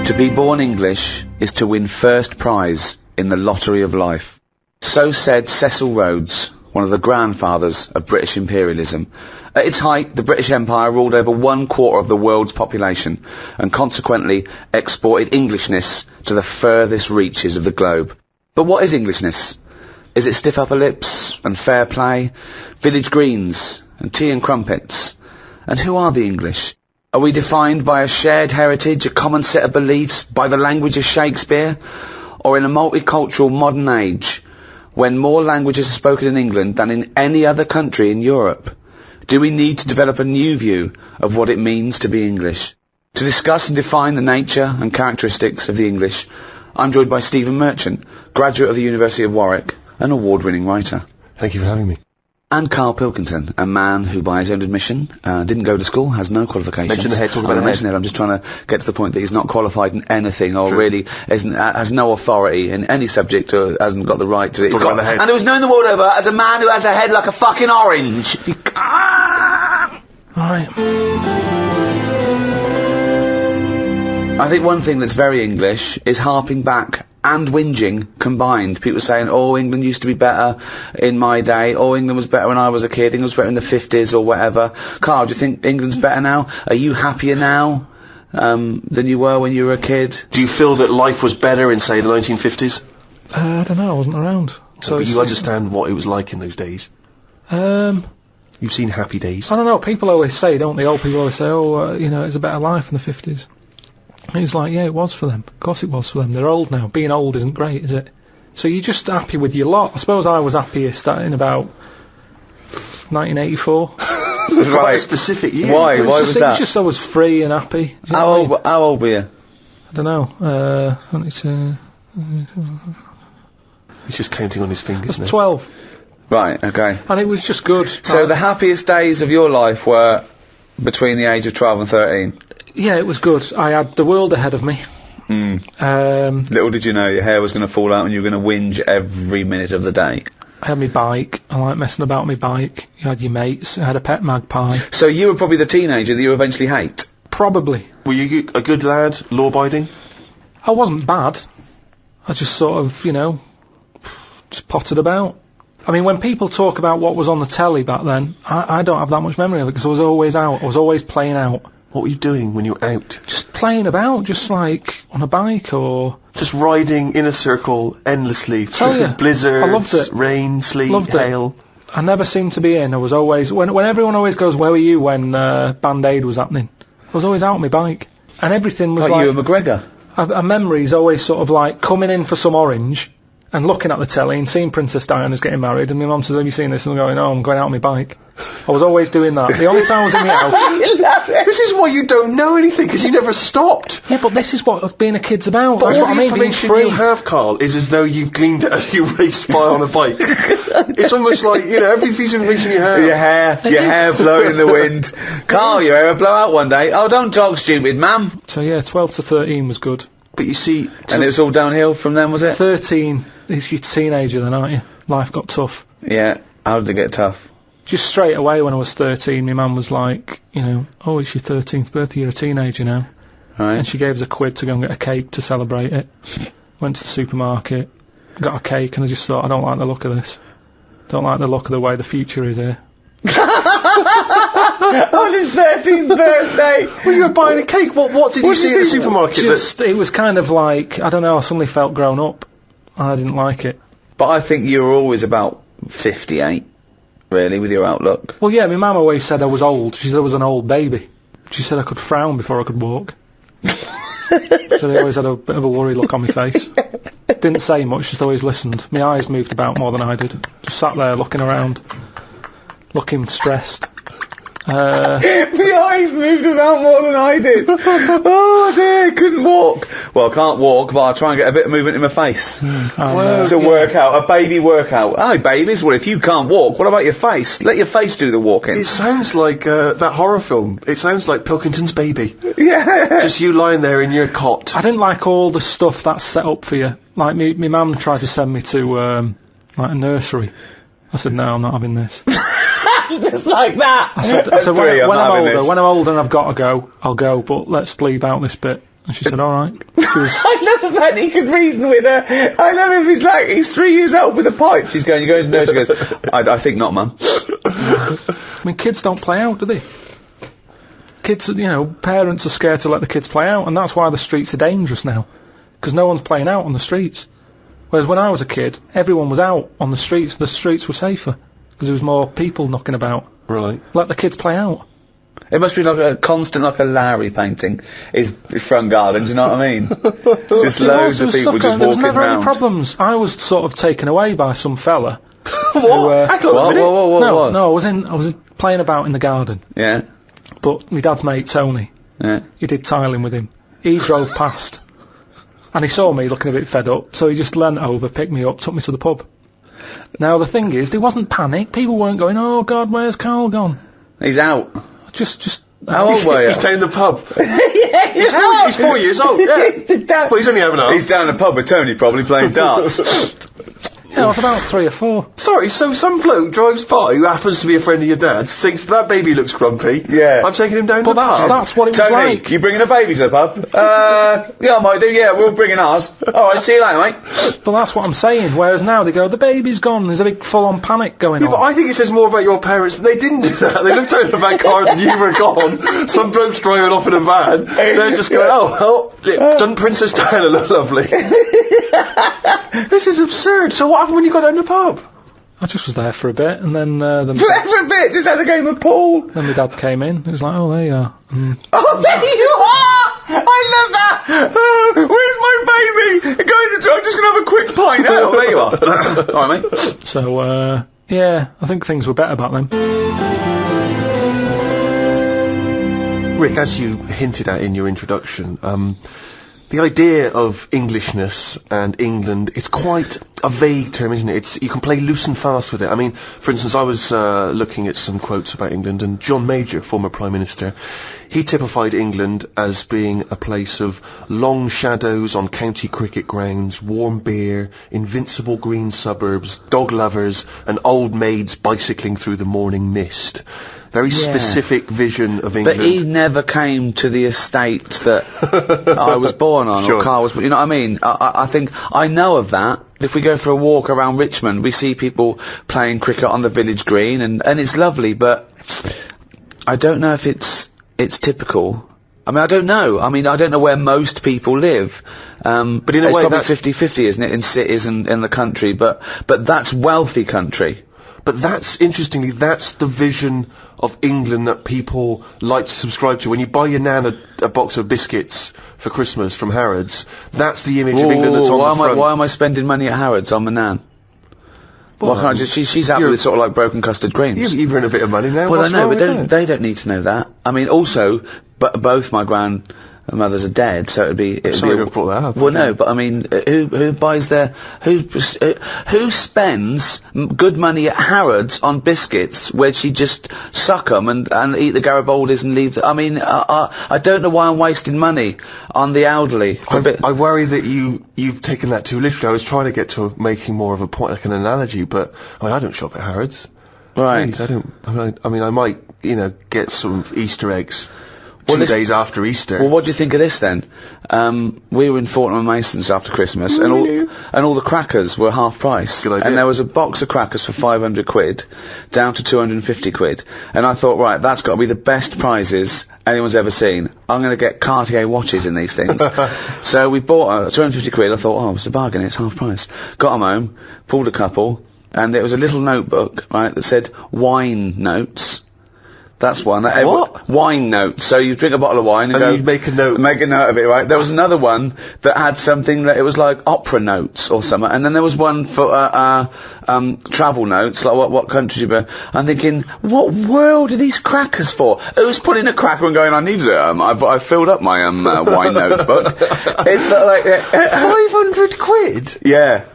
To be born English is to win first prize in the lottery of life. So said Cecil Rhodes, one of the grandfathers of British imperialism. At its height, the British Empire ruled over 1/4 of the world's population and consequently exported Englishness to the furthest reaches of the globe. But what is Englishness? Is it stiff upper lips and fair play, village greens and tea and crumpets? And who are the English? Are we defined by a shared heritage, a common set of beliefs, by the language of Shakespeare? Or in a multicultural modern age, when more languages are spoken in England than in any other country in Europe, do we need to develop a new view of what it means to be English? To discuss and define the nature and characteristics of the English, I'm joined by Stephen Merchant, graduate of the University of Warwick, an award-winning writer. Thank you for having me. And Karl Pilkington, a man who, by his own admission, didn't go to school, has no qualifications. Mention the head, talk about the head. I'm just trying to get to the point that he's not qualified in anything, or really has no authority in any subject, or hasn't got the right to it. Talk about the head. And he was known the world over as a man who has a head like a fucking orange. Right. I think one thing that's very English is harping back and whinging combined. People saying, oh, England used to be better in my day, oh, England was better when I was a kid, England was better in the 50s or whatever. Karl, do you think England's better now? Are you happier now than you were when you were a kid? Do you feel that life was better in, say, the 1950s? I don't know, I wasn't around. So but you understand what it was like in those days? You've seen happy days. I don't know, people always say, don't they, old people always say, oh, you know, it's a better life in the 50s. And he's like, yeah, it was for them. Of course it was for them. They're old now. Being old isn't great, is it? So you're just happy with your lot. I suppose I was happiest in about 1984. Right. A specific year. Why? Why was that? It was just I was free and happy. How old were you? I don't know. He's just counting on his fingers now. 12. Right, okay. And it was just good. So the happiest days of your life were between the age of 12 and 13? Yeah, it was good. I had the world ahead of me. Little did you know your hair was going to fall out and you were going to whinge every minute of the day. I had my bike. I like messing about my bike. You had your mates. I had a pet magpie. So you were probably the teenager that you eventually hate? Probably. Were you a good lad, law-abiding? I wasn't bad. I just sort of, you know, just potted about. I mean, when people talk about what was on the telly back then, I don't have that much memory of it because I was always out. I was always playing out. What were you doing when you were out? Just playing about, just like on a bike or... Just riding in a circle endlessly Oh, through yeah. blizzards, I loved it. rain, sleet, Loved hail. I never seemed to be in. I was always... When everyone always goes, where were you when Band-Aid was happening? I was always out on my bike. And everything was like you and McGregor? A memory's always sort of like coming in for some orange and looking at the telly and seeing Princess Diana's getting married, and my mum says, have you seen this? And I'm going, oh, I'm going out on my bike. I was always doing that. The only time I was in the house... This is why you don't know anything, because you never stopped. Yeah, but this is what being a kid's about. But That's all what I the mean, being information free. you have, Karl, is as though you've gleaned it as you raced by on a bike. It's almost like, you know, every piece of information you have. Your hair blowing in the wind. Karl, your hair will blow out one day. Oh, don't talk stupid, ma'am. So yeah, 12 to 13 was good. But you see... And it was all downhill from then, was it? 13 is your teenager then, aren't you? Life got tough. Yeah. How did it get tough? Just straight away when I was 13, my mum was like, you know, oh, it's your 13th birthday, you're a teenager now. Right. And she gave us a quid to go and get a cake to celebrate it. Went to the supermarket, got a cake, and I just thought, I don't like the look of this. Don't like the look of the way the future is here. On his 13th birthday! Well, you were buying a cake. What did you see at the supermarket? Just, it was kind of like, I don't know, I suddenly felt grown up. I didn't like it. But I think you were always about 58, really, with your outlook. Well, yeah, my mum always said I was old. She said I was an old baby. She said I could frown before I could walk. So they always had a bit of a worried look on my face. Didn't say much, just always listened. My eyes moved about more than I did. Just sat there looking around, looking stressed. My eyes moved about more than I did. Oh dear, couldn't walk. Well, I can't walk, but I'll try and get a bit of movement in my face. It's a workout, a baby workout. Oh, babies, well, if you can't walk, what about your face? Let your face do the walking. It sounds like that horror film. It sounds like Pilkington's Baby. Yeah. Just you lying there in your cot. I didn't like all the stuff that's set up for you. Like, my mum tried to send me to, like, a nursery. I said, no, I'm not having this. Just like that. I said when I'm older and I've got to go, I'll go, but let's leave out this bit. And she said, all right. She was, I love the fact that he could reason with her. I love him. He's 3 years old with a pipe. She's going, you're going to nurse. She goes, I think not, Mum. I mean, kids don't play out, do they? Kids, parents are scared to let the kids play out, and that's why the streets are dangerous now. Because no one's playing out on the streets. Whereas when I was a kid, everyone was out on the streets were safer. Because there was more people knocking about. Right. Let the kids play out. It must be like a constant, like a Larry painting, his front garden, do you know what I mean? Just loads of people just walking around. There was never any problems. I was sort of taken away by some fella. What? Whoa. No, I was playing about in the garden. Yeah. But my dad's mate, Tony, he did tiling with him. He drove past. And he saw me looking a bit fed up, so he just leant over, picked me up, took me to the pub. Now, the thing is, there wasn't panic. People weren't going, oh, God, where's Karl gone? He's out. Just... How old were you? He's down the pub. Yeah, He's 4 years old, yeah. Well, he's only having a He's down the pub with Tony, probably playing darts. Yeah, I was about 3 or 4. Sorry, so some bloke drives by who happens to be a friend of your dad's, thinks that baby looks grumpy. Yeah. I'm taking him down to the pub. That's what it was Tony, like. you bringing a baby to the pub? Yeah, I might do, yeah, we're all bringing ours. Alright, see you later, mate. But that's what I'm saying, whereas now they go, the baby's gone, there's a big full-on panic going on. But I think it says more about your parents. They didn't do that. They looked out in the back car and you were gone. Some bloke's driving off in a van. They're just going, doesn't Princess Diana look lovely? This is absurd. So what happened when you got down the pub? I just was there for a bit, and then... For a bit, just had a game of pool. Then my dad came in, he was like, oh, there you are. Oh, there you are! I love that! Where's my baby? I'm just going to have a quick pint. Oh, there you are. Alright, mate. So, yeah, I think things were better back then. Rick, as you hinted at in your introduction, the idea of Englishness and England, it's quite a vague term, isn't it? You can play loose and fast with it. I mean, for instance, I was looking at some quotes about England, and John Major, former Prime Minister, he typified England as being a place of long shadows on county cricket grounds, warm beer, invincible green suburbs, dog lovers, and old maids bicycling through the morning mist. Very specific vision of England. But he never came to the estate that I was born on, or Karl was, you know what I mean? I think, I know of that. If we go for a walk around Richmond, we see people playing cricket on the village green, and it's lovely, but I don't know if it's typical. I mean, I don't know. I mean, I don't know where most people live. But in a it's way, probably that's 50-50, isn't it, in cities and in the country, but that's wealthy country. But interestingly, that's the vision of England that people like to subscribe to. When you buy your nan a box of biscuits for Christmas from Harrods, that's the image of England that's on the front. Why am I spending money at Harrods on my nan? Why can't I just, she's happy with sort of like broken custard creams. You've earned a bit of money now. Well, I know, but they don't need to know that. I mean, also, both my grandmothers are dead, so Sorry to brought that up. Well, no, but I mean, who buys who spends good money at Harrods on biscuits where she just suck 'em and eat the Garibaldis and leave I mean, I don't know why I'm wasting money on the elderly. I worry that you've taken that too literally. I was trying to get to making more of a point, like an analogy, but I mean, I don't shop at Harrods. Right. I mean, I might, get some Easter eggs. 2 days after Easter. Well, what do you think of this then? We were in Fortnum & Mason's after Christmas, and all the crackers were half price. Good idea. And there was a box of crackers for 500 quid, down to 250 quid. And I thought, right, that's got to be the best prizes anyone's ever seen. I'm going to get Cartier watches in these things. So we bought 250 quid. I thought, it's a bargain, it's half price. Got them home, pulled a couple, and there was a little notebook, right, that said wine notes. That's one. What? Wine notes. So you drink a bottle of wine and go... you'd make a note. Make a note of it, right? There was another one that had something that it was like opera notes or something. And then there was one for, travel notes, like what country you been. I'm thinking, what world are these crackers for? Who's putting a cracker and going, I needed it, I filled up my, wine notes book. It's like... 500 quid? Yeah.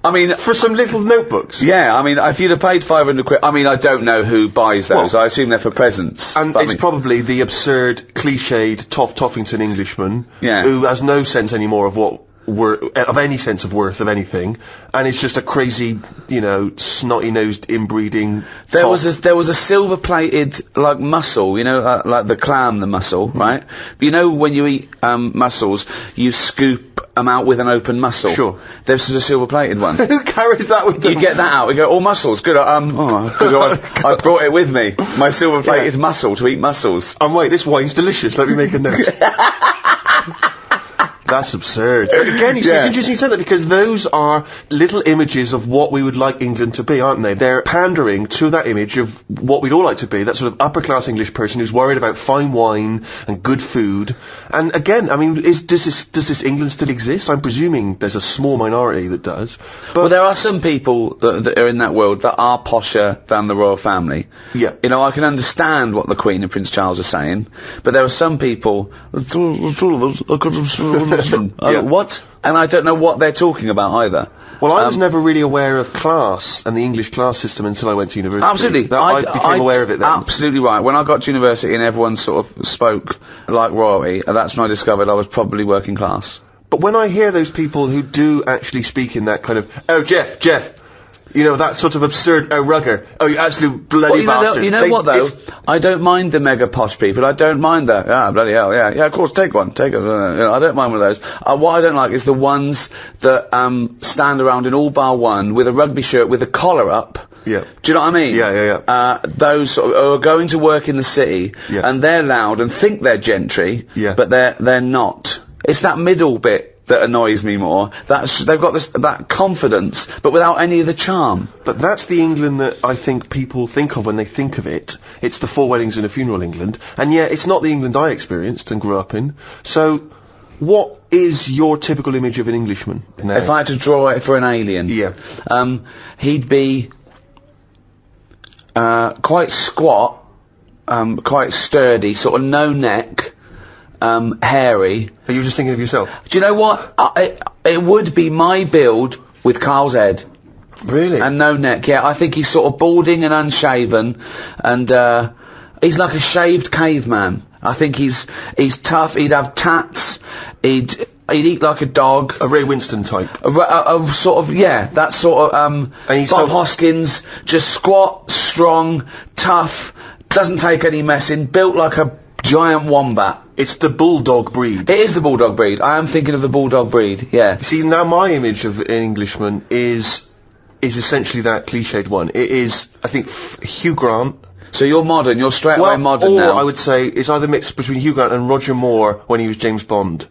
I mean, for some little notebooks. Yeah, I mean, if you'd have paid 500 quid, I mean, I don't know who buys those. I assume they're for presents. And it's probably the absurd, cliched Toffington Englishman, Yeah. who has no sense anymore of what of any sense of worth of anything, and it's just a crazy, snotty-nosed inbreeding. There was a silver-plated like mussel, like the clam, the mussel, right? But when you eat mussels, you scoop them out with an open mussel. Sure. There's a silver-plated one. Who carries that with them? You get that out. You go, oh, mussels, good. I brought it with me. My silver-plated mussel to eat mussels. Wait, this wine's delicious. Let me make a note. That's absurd. Again, it's interesting you said that, because those are little images of what we would like England to be, aren't they? They're pandering to that image of what we'd all like to be, that sort of upper-class English person who's worried about fine wine and good food. And again, does this England still exist? I'm presuming there's a small minority that does. But well, there are some people that are in that world that are posher than the royal family. Yeah. I can understand what the Queen and Prince Charles are saying, but there are some people... What? And I don't know what they're talking about either. Well, I was never really aware of class and the English class system until I went to university. Absolutely. I became aware of it then. Absolutely right. When I got to university and everyone sort of spoke like royalty, that's when I discovered I was probably working class. But when I hear those people who do actually speak in that kind of, oh, Jeff, that sort of absurd, oh, rugger, oh, you absolute bloody bastard. You know what, though? I don't mind the mega posh people. I don't mind that. Ah, bloody hell, yeah, of course, take one. I don't mind one of those. What I don't like is the ones that stand around in all bar one with a rugby shirt with the collar up. Yeah. Do you know what I mean? Yeah. Those sort of, who are going to work in the city, and they're loud and think they're gentry, but they're not. It's that middle bit that annoys me more. They've got that confidence, but without any of the charm. But that's the England that I think people think of when they think of it. It's the 4 weddings and a funeral England, and yet it's not the England I experienced and grew up in. So, what is your typical image of an Englishman now? If I had to draw it for an alien, he'd be quite squat, quite sturdy, sort of no neck. Hairy. Are you just thinking of yourself? Do you know what? It would be my build with Karl's head. Really? And no neck, I think he's sort of balding and unshaven, and he's like a shaved caveman. I think he's tough, he'd have tats, he'd eat like a dog. A Ray Winston type. A sort of, that sort of, Bob Hoskins, just squat, strong, tough, doesn't take any messing, built like a giant wombat. It's the bulldog breed. It is the bulldog breed. I am thinking of the bulldog breed, yeah. See, now my image of an Englishman is essentially that cliched one. It is, I think, Hugh Grant. So you're modern, you're straight away modern now. Or I would say it's either mixed between Hugh Grant and Roger Moore when he was James Bond.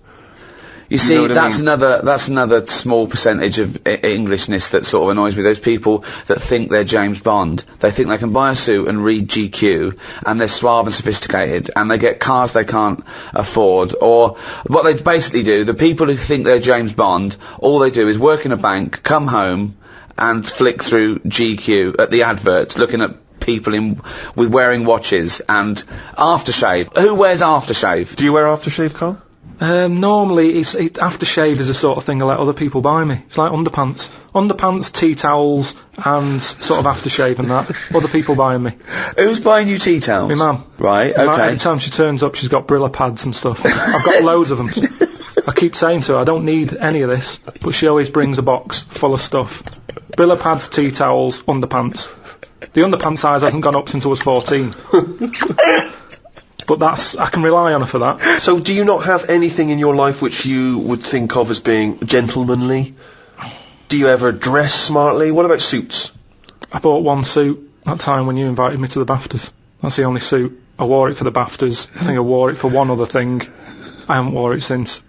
You see, that's another small percentage of Englishness that sort of annoys me. Those people that think they're James Bond. They think they can buy a suit and read GQ, and they're suave and sophisticated, and they get cars they can't afford. Or what they basically do, the people who think they're James Bond, all they do is work in a bank, come home, and flick through GQ at the adverts, looking at people with wearing watches and aftershave. Who wears aftershave? Do you wear aftershave, Karl? Normally, aftershave is the sort of thing I let other people buy me. It's like underpants, tea towels, and sort of aftershave and that. Other people buying me. Who's buying you tea towels? My mum. Right, okay. Every time she turns up, she's got Brilla pads and stuff. I've got loads of them. I keep saying to her, I don't need any of this, but she always brings a box full of stuff. Brilla pads, tea towels, underpants. The underpants size hasn't gone up since I was 14. But I can rely on her for that. So do you not have anything in your life which you would think of as being gentlemanly? Do you ever dress smartly? What about suits? I bought one suit that time when you invited me to the BAFTAs. That's the only suit. I wore it for the BAFTAs. I think I wore it for one other thing. I haven't wore it since.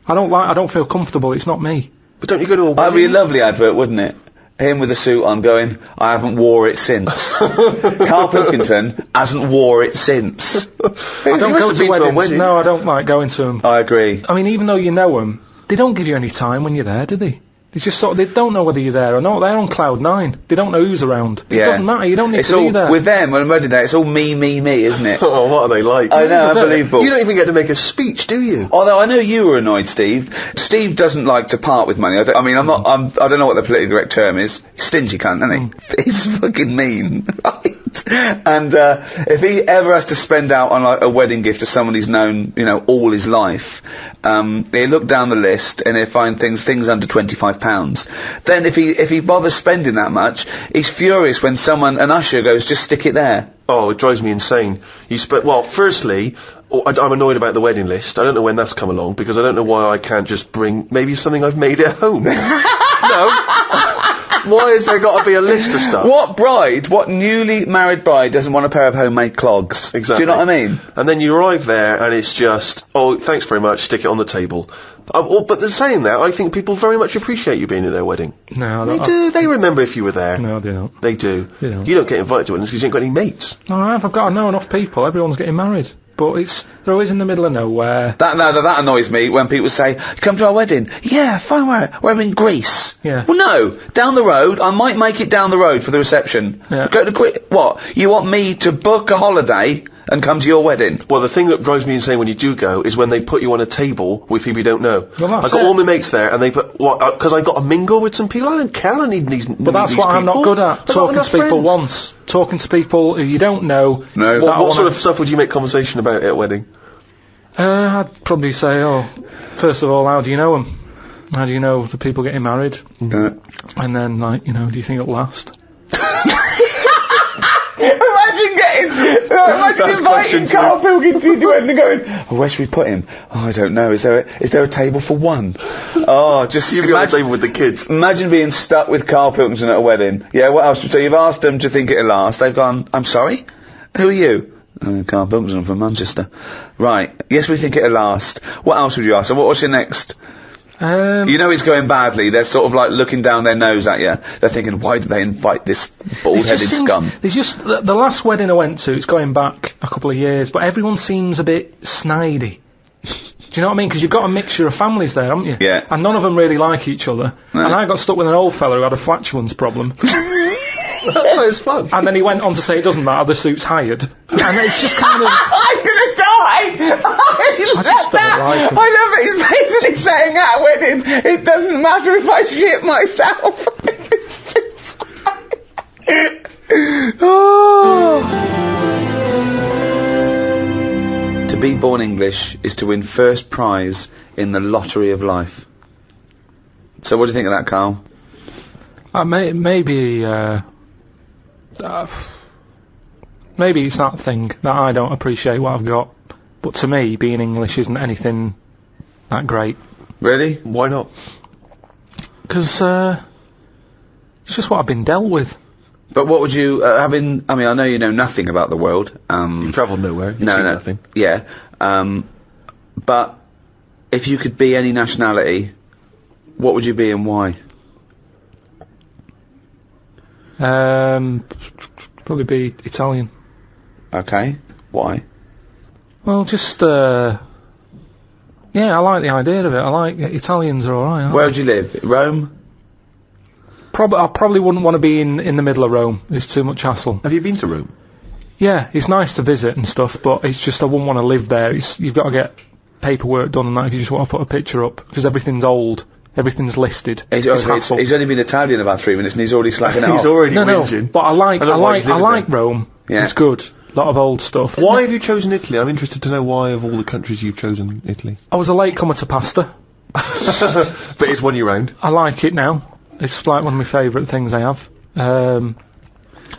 I don't feel comfortable. It's not me. But don't you go to a wedding? That'd be a lovely advert, wouldn't it? Him with a suit on going, I haven't wore it since. Karl Pilkington hasn't wore it since. I don't go to weddings. No, I don't like going to them. I agree. I mean, even though you know them, they don't give you any time when you're there, do they? They just they don't know whether you're there or not. They're on cloud 9. They don't know who's around. It doesn't matter. You don't need to be there. With them, on a wedding day, it's all me, isn't it? Oh, what are they like? I know, unbelievable. You don't even get to make a speech, do you? Although I know you were annoyed, Steve. Steve doesn't like to part with money. I don't know what the politically correct term is. Stingy cunt, isn't he? He's fucking mean, right? And if he ever has to spend out on like a wedding gift to someone he's known, you know, all his life, he'll look down the list and he'll find things under £25. Then if he bothers spending that much, he's furious when an usher goes, just stick it there. Oh, it drives me insane. Well, firstly, I'm annoyed about the wedding list. I don't know when that's come along, because I don't know why I can't just bring maybe something I've made at home. No. Why has there got to be a list of stuff? What newly married bride doesn't want a pair of homemade clogs? Exactly. Do you know what I mean? And then you arrive there and it's just, oh, thanks very much, stick it on the table. But saying that, I think people very much appreciate you being at their wedding. No, they do. They remember if you were there. No, they don't. They do. They don't. You don't get invited to weddings because you ain't got any mates. No, I've got to know enough people. Everyone's getting married. But they're always in the middle of nowhere. That annoys me when people say, come to our wedding. Yeah, fine, we're in Greece. Yeah. Well, no, down the road. I might make it down the road for the reception. Yeah. Go to what? You want me to book a holiday and come to your wedding? Well, the thing that drives me insane when you do go is when they put you on a table with people you don't know. Well, I've got all my mates there, and they put, because I got to mingle with some people. I don't care, I need these. But that's what I'm not good at, talking to people once. Talking to people who you don't know. No. What sort of stuff would you make conversation about at a wedding? I'd probably say, first of all, how do you know them? How do you know the people getting married? And then, like, you know, do you think it'll last? Imagine inviting Karl Pilkington to your wedding and going, where should we put him? Oh, I don't know. Is there a table for one? Oh, just you'd be on the table with the kids. Imagine being stuck with Karl Pilkington at a wedding. Yeah, what else? So you've asked them to think it'll last. They've gone, I'm sorry? Who are you? Karl Pilkington from Manchester. Right. Yes, we think it'll last. What else would you ask? So what's your next? You know it's going badly. They're sort of like looking down their nose at you. They're thinking, why did they invite this bald-headed scum? There's just the last wedding I went to. It's going back a couple of years, but everyone seems a bit snidey. Do you know what I mean? Because you've got a mixture of families there, haven't you? Yeah. And none of them really like each other. No. And I got stuck with an old fella who had a flatulence problem. That sounds fun. And then he went on to say it doesn't matter, the suit's hired. And it's just kind of... I'm gonna die! I just don't like him. I love it. He's basically saying at a wedding, it doesn't matter if I shit myself. To be born English is to win first prize in the lottery of life. So what do you think of that, Karl? Maybe it's that thing that I don't appreciate what I've got, but to me, being English isn't anything that great. Really? Why not? Because it's just what I've been dealt with. But what would you, I know you know nothing about the world. You've travelled nowhere. You've seen nothing. Yeah. But if you could be any nationality, what would you be and why? Probably be Italian. Okay. Why? Well, just, I like the idea of it. I like Italians are alright. Where would you live? Rome? I probably wouldn't want to be in the middle of Rome. It's too much hassle. Have you been to Rome? Yeah, it's nice to visit and stuff, but it's just I wouldn't want to live there. You've got to get paperwork done and that if you just want to put a picture up, because everything's old. Everything's listed. He's only been Italian about 3 minutes and he's already slagging it off. He's already whinging. But I like Rome. Yeah. It's good. A lot of old stuff. Why have you chosen Italy? I'm interested to know why of all the countries you've chosen Italy. I was a late comer to pasta. But it's won you round. I like it now. It's like one of my favourite things I have.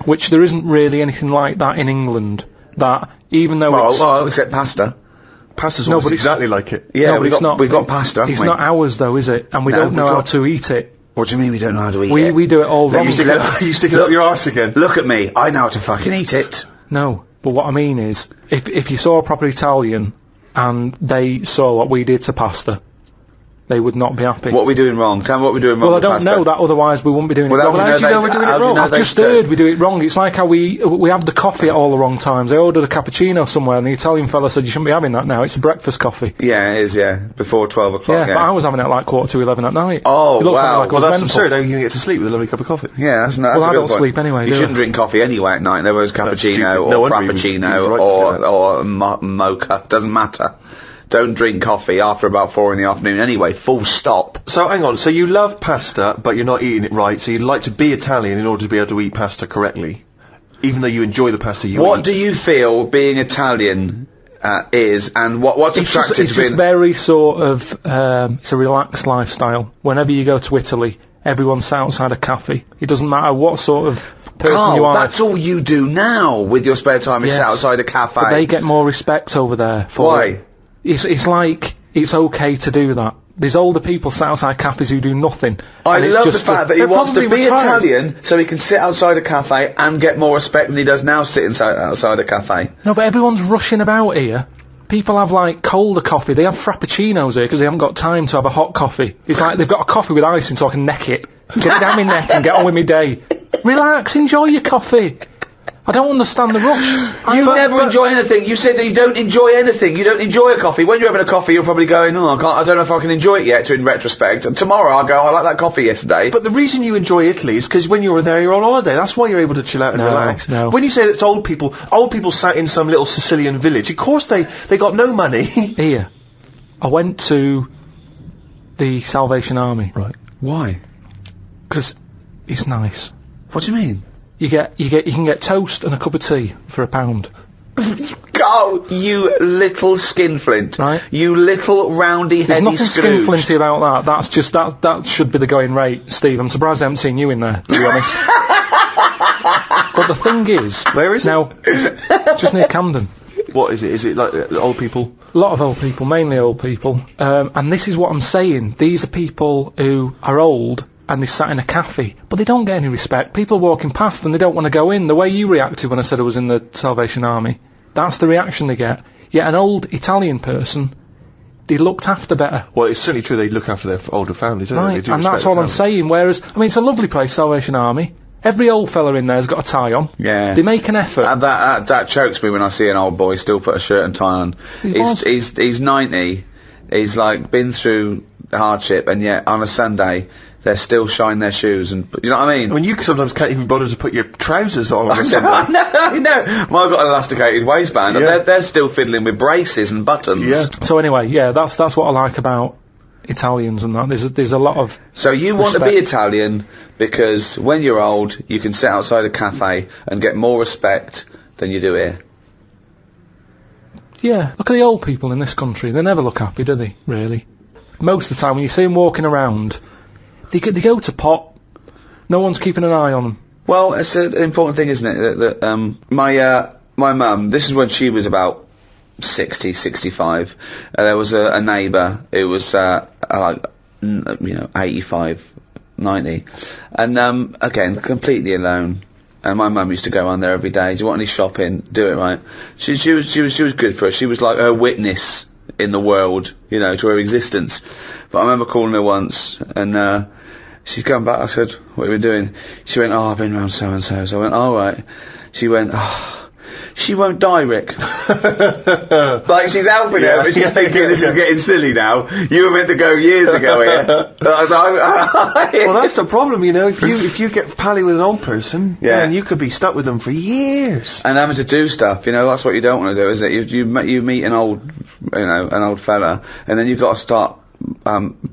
Which there isn't really anything like that in England. That even though well, except pasta. Pasta's almost exactly like it. Yeah, no, but we've got pasta. It's not ours though, is it? And we don't know how to eat it. What do you mean we don't know how to eat it? We do it all wrong. You stick it up your arse again. Look at me. I know how to fucking eat it. No, but what I mean is, if you saw a proper Italian and they saw what we did to pasta, they would not be happy. What are we doing wrong? Tell me what we're doing wrong. Well, I don't know that, otherwise we wouldn't be doing it wrong. How do you know we're doing it wrong? I've just heard we do it wrong. It's like how we have the coffee at all the wrong times. I ordered a cappuccino somewhere and the Italian fella said you shouldn't be having that now. It's a breakfast coffee. Yeah, it is, yeah. Before 12 o'clock, yeah. But I was having it at like 11:15 at night. Oh, it looks wow. Like well, that's absurd. How are you going to get to sleep with a lovely cup of coffee? Yeah, that's well, a I good don't point. sleep anyway, You shouldn't drink coffee anyway at night. There was cappuccino or frappuccino or mocha. Doesn't matter. Don't drink coffee after about 4 in the afternoon anyway, full stop. So, hang on, so you love pasta, but you're not eating it right, so you'd like to be Italian in order to be able to eat pasta correctly. even though you enjoy the pasta you What eat. do you feel being Italian is, and what's attractive It's to being... just very sort of, it's a relaxed lifestyle. Whenever you go to Italy, everyone's sat outside a cafe. It doesn't matter what sort of person Karl, you are. that's all you do now with your spare time is Yes, sit outside a cafe. But they get more respect over there for Why? it. It's like, it's okay to do that. There's older people sat outside cafes who do nothing. I and it's love the just fact that he they're wants to probably be retired. Italian so he can sit outside a cafe and get more respect than he does now sitting outside a cafe. No, but everyone's rushing about here. People have, like, colder coffee. They have frappuccinos here because they haven't got time to have a hot coffee. It's like they've got a coffee with ice in so I can neck it. Get it down my neck and get on with my day. Relax, enjoy your coffee. I don't understand the rush. You never enjoy anything. You said that you don't enjoy anything. You don't enjoy a coffee. When you're having a coffee, you're probably going, oh, I don't know if I can enjoy it yet, in retrospect. And tomorrow I'll go, I like that coffee yesterday. But the reason you enjoy Italy is because when you were there, you're on holiday. That's why you're able to chill out and No, relax. no. When you say it's old people sat in some little Sicilian village. Of course they got no money. Here, I went to the Salvation Army. Right. Why? Because it's nice. What do you mean? You can get toast and a cup of tea for £1. Go, you little skinflint. Right. You little roundy There's heady nothing Scrooge. skinflinty about that. That's just that should be the going rate, Steve. I'm surprised I haven't seen you in there, to be honest. But the thing is, Where is it? now, just near Camden. What is it? Is it like old people? A lot of old people, mainly old people. And this is what I'm saying. These are people who are old and they sat in a cafe, but they don't get any respect. People are walking past and they don't want to go in. The way you reacted when I said I was in the Salvation Army, that's the reaction they get. Yet an old Italian person, they looked after better. Well, it's certainly true they look after their older families, don't they? They Right, do and respect that's their all I'm families. saying. Whereas, I mean, it's a lovely place, Salvation Army. Every old fella in there's got a tie on. Yeah. They make an effort. That chokes me when I see an old boy still put a shirt and tie on. He's 90. He's like been through hardship, and yet on a Sunday they're still shining their shoes, and you know what I mean. I mean, you sometimes can't even bother to put your trousers on a I Sunday. know. Well, I've got an elasticated waistband, Yeah. and they're still fiddling with braces and buttons. Yeah. So anyway, yeah, that's what I like about Italians and that. There's a lot of So you want to be respect. Italian because when you're old, you can sit outside a cafe and get more respect than you do here. Yeah, look at the old people in this country. They never look happy, do they? Really. Most of the time, when you see them walking around, they go to pot. No one's keeping an eye on them. Well, it's an important thing, isn't it? That my mum, this is when she was about 60, 65. There was a neighbour who was like 85, 90, and again completely alone. And my mum used to go on there every day. Do you want any shopping? Do it, right? She was good for her. She was like her witness in the world, you know, to her existence. But I remember calling her once, and she's come back. I said, "What have you been doing?" She went, "Oh, I've been round so and so." So I went, "All right." She went, "Oh, she won't die, Rick." Like she's helping her, but she's thinking this is getting silly now. You were meant to go years ago here. I was like, Well, that's the problem, you know. If you get pally with an old person, Yeah. then you could be stuck with them for years. and having to do stuff, you know, that's what you don't want to do, isn't it? You meet an old fella, and then you've got to start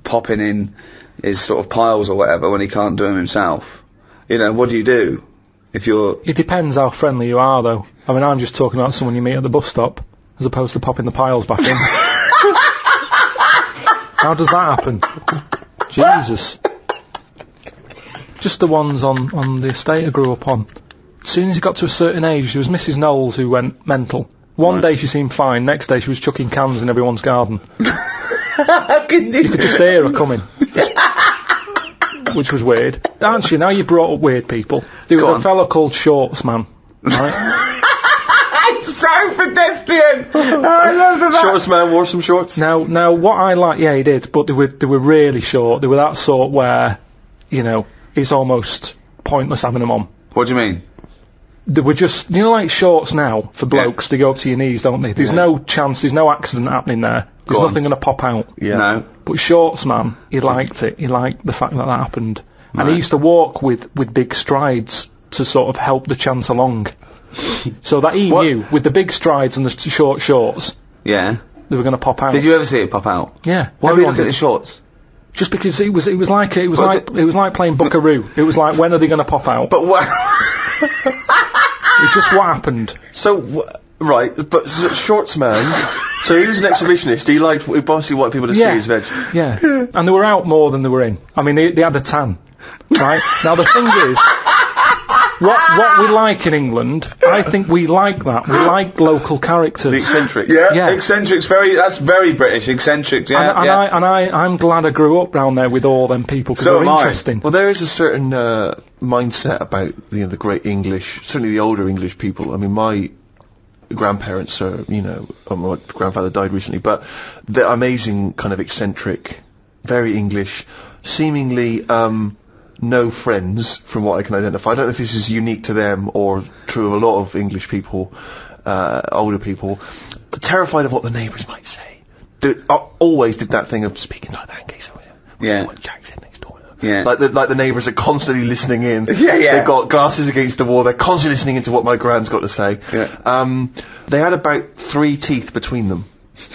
popping in his sort of piles or whatever when he can't do them himself. You know, what do you do if you're... It depends how friendly you are, though. I mean, I'm just talking about someone you meet at the bus stop, as opposed to popping the piles back in. How does that happen? Jesus. Just the ones on the estate I grew up on. As soon as he got to a certain age, there was Mrs. Knowles who went mental. One day she seemed fine, next day she was chucking cans in everyone's garden. You could just hear her coming. Which was weird. Aren't you? Now you brought up weird people. There was a fella called Shorts Man. Right? It's so pedestrian! Oh, I love that. Shortest man wore some shorts. Now what I like, yeah, he did, but they were really short. They were that sort where, you know, it's almost pointless having them on. What do you mean? They were just, you know, like shorts now for blokes. They go up to your knees, don't they? There's no chance. There's no accident happening there. There's Go on. nothing going to pop out. Yeah. No. But Shorts Man, he liked it. He liked the fact that happened. And Right. he used to walk with big strides to sort of help the chance along. So that he knew, with the big strides and the short shorts, Yeah. they were going to pop out. Did you ever see it pop out? Yeah. Why were you everyone looking at did. the shorts? Just because it was like What it was like playing Buckaroo. It was like, when are they going to pop out? But what? It's just what happened. So, right, but Shorts Man, so he was an exhibitionist, he basically wanted people to see his veg. Yeah. And they were out more than they were in. I mean, they had a tan. Right? Now, the thing is, what we like in England, I think we like that. We like local characters. The eccentric. Yeah. Eccentric's that's very British. Eccentric, I'm glad I grew up round there with all them people, because they're interesting. Well, there is a certain mindset about the great English, certainly the older English people. I mean, my grandparents are, my grandfather died recently, but they're amazing, kind of eccentric, very English, seemingly no friends, from what I can identify. I don't know if this is unique to them or true of a lot of English people, older people, terrified of what the neighbours might say. Always did that thing of speaking like that in case Jack said next door. Yeah. Like the neighbours are constantly listening in. Yeah. They've got glasses against the wall, they're constantly listening into what my gran's got to say. Yeah. They had about 3 teeth between them.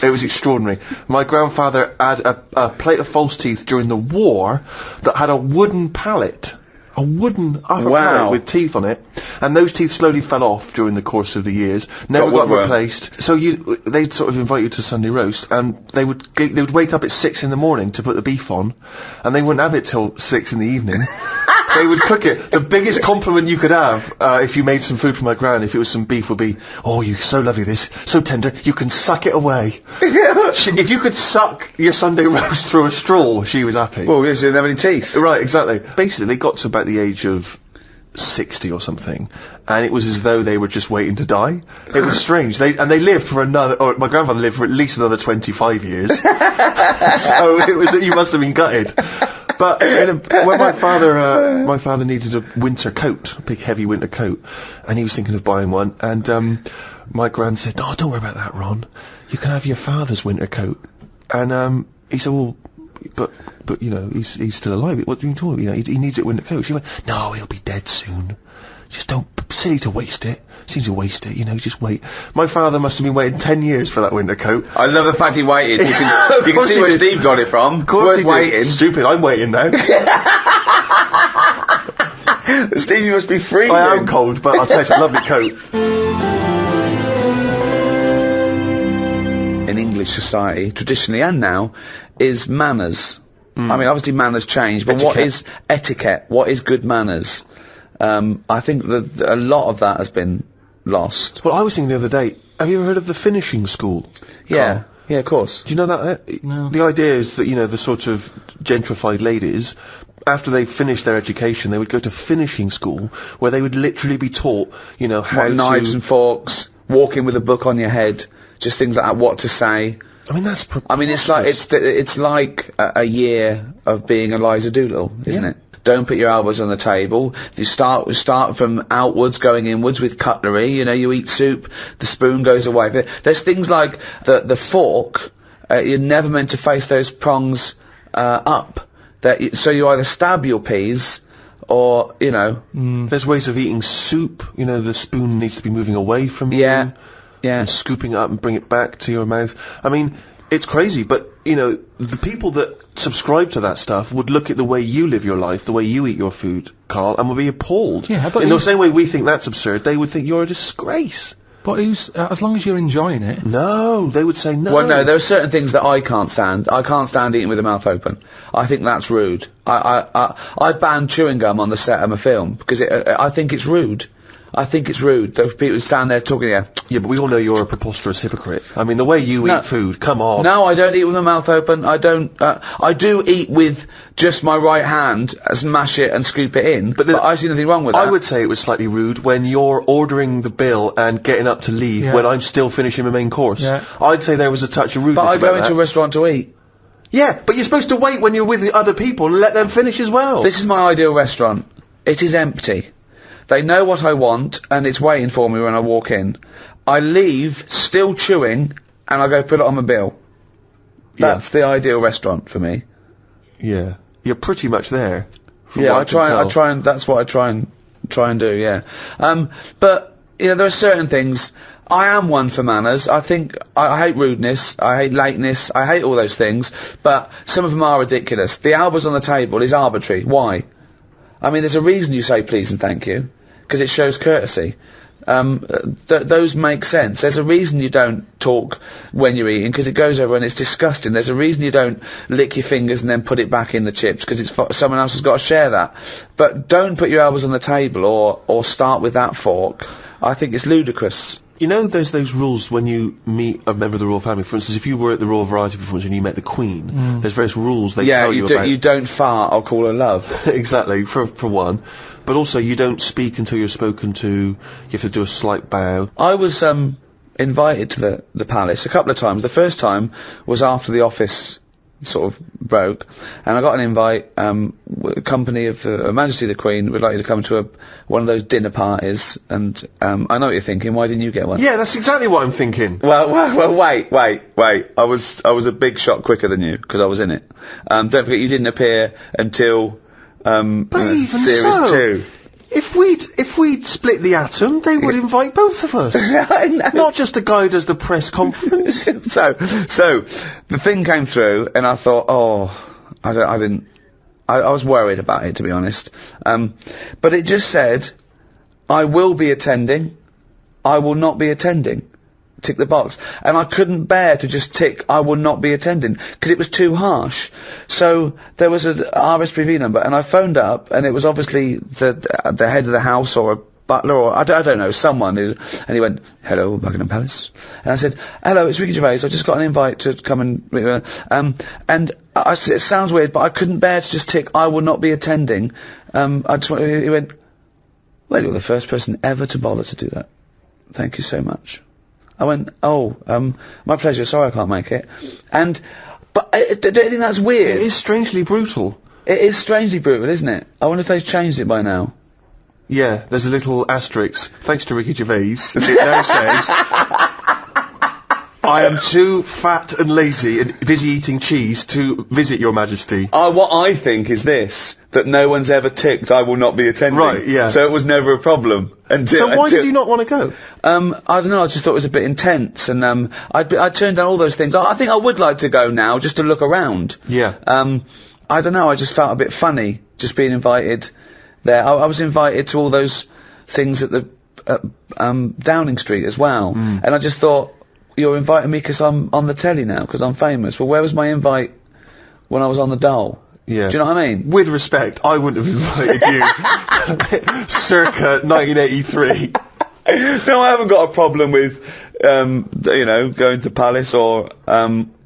It was extraordinary. My grandfather had a plate of false teeth during the war that had a wooden pallet. A wooden upper pallet with teeth on it. And those teeth slowly fell off during the course of the years. Never got replaced. So they'd sort of invite you to Sunday roast, and they would wake up at 6 in the morning to put the beef on, and they wouldn't have it till 6 in the evening. They would cook it. The biggest compliment you could have, if you made some food for my gran, if it was some beef, would be, "Oh, you're so lovely, this, so tender, you can suck it away." If you could suck your Sunday roast through a straw, she was happy. Well, she didn't have any teeth. Right, exactly. Basically, they got to about the age of 60 or something, and it was as though they were just waiting to die. It was strange. They lived for my grandfather lived for at least another 25 years. So it was, you must have been gutted. But when my father needed a winter coat, a big heavy winter coat, and he was thinking of buying one, and my gran said, "Oh, don't worry about that, Ron. You can have your father's winter coat." And he said, "Well, but he's still alive. What do you talk about? He needs it winter coat." She went, "No, he'll be dead soon. Just don't, silly to waste it. Seems to waste it, just wait." My father must have been waiting 10 years for that winter coat. I love the fact he waited. You can see where Steve got it from. Of course he waiting. did. Stupid, I'm waiting now. Steve, you must be freezing. I am cold, but I'll tell you, it's a lovely coat. In English society, traditionally and now, is manners. I mean, obviously manners change, but what is etiquette? What is good manners? I think that a lot of that has been lost. Well, I was thinking the other day, have you ever heard of the finishing school? Yeah. Karl? Yeah, of course. Do you know that? No. The idea is that, the sort of gentrified ladies, after they finished their education, they would go to finishing school, where they would literally be taught, how to... knives and forks, walking with a book on your head, just things like that, what to say. I mean, that's I mean, it's like a year of being Eliza Doolittle, isn't it? Don't put your elbows on the table. You start from outwards, going inwards with cutlery. You eat soup, the spoon goes away. There's things like the fork. You're never meant to face those prongs up. So you either stab your peas, or There's ways of eating soup. The spoon needs to be moving away from you. Yeah. And scooping it up and bring it back to your mouth. I mean, it's crazy, but, the people that subscribe to that stuff would look at the way you live your life, the way you eat your food, Karl, and would be appalled. Yeah, but in the same way we think that's absurd, they would think you're a disgrace. But as long as you're enjoying it. No, they would say no. Well, no, there are certain things that I can't stand. I can't stand eating with the mouth open. I think that's rude. I banned chewing gum on the set of a film, because I think it's rude. I think it's rude. Those people who stand there talking, Yeah, but we all know you're a preposterous hypocrite. I mean, the way you eat food, come on. No, I don't eat with my mouth open. I don't, I do eat with just my right hand, smash it and scoop it in, but I see nothing wrong with that. I would say it was slightly rude when you're ordering the bill and getting up to leave when I'm still finishing my main course. Yeah. I'd say there was a touch of rudeness. But I go into a restaurant to eat. Yeah, but you're supposed to wait when you're with the other people and let them finish as well. This is my ideal restaurant. It is empty. They know what I want, and it's waiting for me when I walk in. I leave, still chewing, and I go put it on my bill. That's the ideal restaurant for me. Yeah. You're pretty much there. Yeah, I try and, that's what I try and do, yeah. But, there are certain things, I am one for manners. I think, I hate rudeness, I hate lateness, I hate all those things, but some of them are ridiculous. The elbows on the table is arbitrary. Why? I mean, there's a reason you say please and thank you, because it shows courtesy. those make sense. There's a reason you don't talk when you're eating, because it goes over and it's disgusting. There's a reason you don't lick your fingers and then put it back in the chips, because someone else has got to share that. But don't put your elbows on the table or start with that fork. I think it's ludicrous. You know, there's those rules when you meet a member of the royal family. For instance, if you were at the Royal Variety Performance and you met the Queen, there's various rules they tell you about. You don't fart, I'll call her love. Exactly, for one. But also, you don't speak until you're spoken to. You have to do a slight bow. I was invited to the palace a couple of times. The first time was after the office sort of broke, and I got an invite, company of Her Majesty the Queen would like you to come to one of those dinner parties, and I know what you're thinking, why didn't you get one? Yeah, that's exactly what I'm thinking. Well, wait, I was a big shot quicker than you, because I was in it. Don't forget, you didn't appear until, but even series so, 2. If we'd split the atom, they would invite both of us. I know. Not just a guy who does the press conference. So the thing came through, and I thought, I was worried about it, to be honest. But it just said, I will be attending, I will not be attending. Tick the box. And I couldn't bear to just tick, I will not be attending, because it was too harsh. So there was a RSPV number, and I phoned up, and it was obviously the head of the house, or a butler, or I don't know, someone, and he went, hello, Buckingham Palace. And I said, hello, it's Ricky Gervais, I just got an invite to come and I said, it sounds weird, but I couldn't bear to just tick, I will not be attending. He went, well, you're the first person ever to bother to do that. Thank you so much. I went, my pleasure, sorry I can't make it. But don't you think that's weird? It is strangely brutal. It is strangely brutal, isn't it? I wonder if they've changed it by now. Yeah, there's a little asterisk. Thanks to Ricky Gervais, it now says, I am too fat and lazy and busy eating cheese to visit your majesty. What I think is this, that no one's ever ticked, I will not be attending. Right, yeah. So it was never a problem. So why did you not want to go? I don't know, I just thought it was a bit intense, and I turned down all those things. I think I would like to go now, just to look around. Yeah. I don't know, I just felt a bit funny, just being invited there. I was invited to all those things at the Downing Street as well, and I just thought, you're inviting me because I'm on the telly now, because I'm famous. Well, where was my invite when I was on the dole? Yeah. Do you know what I mean? With respect, I wouldn't have invited you circa 1983. No, I haven't got a problem with, going to Palace or,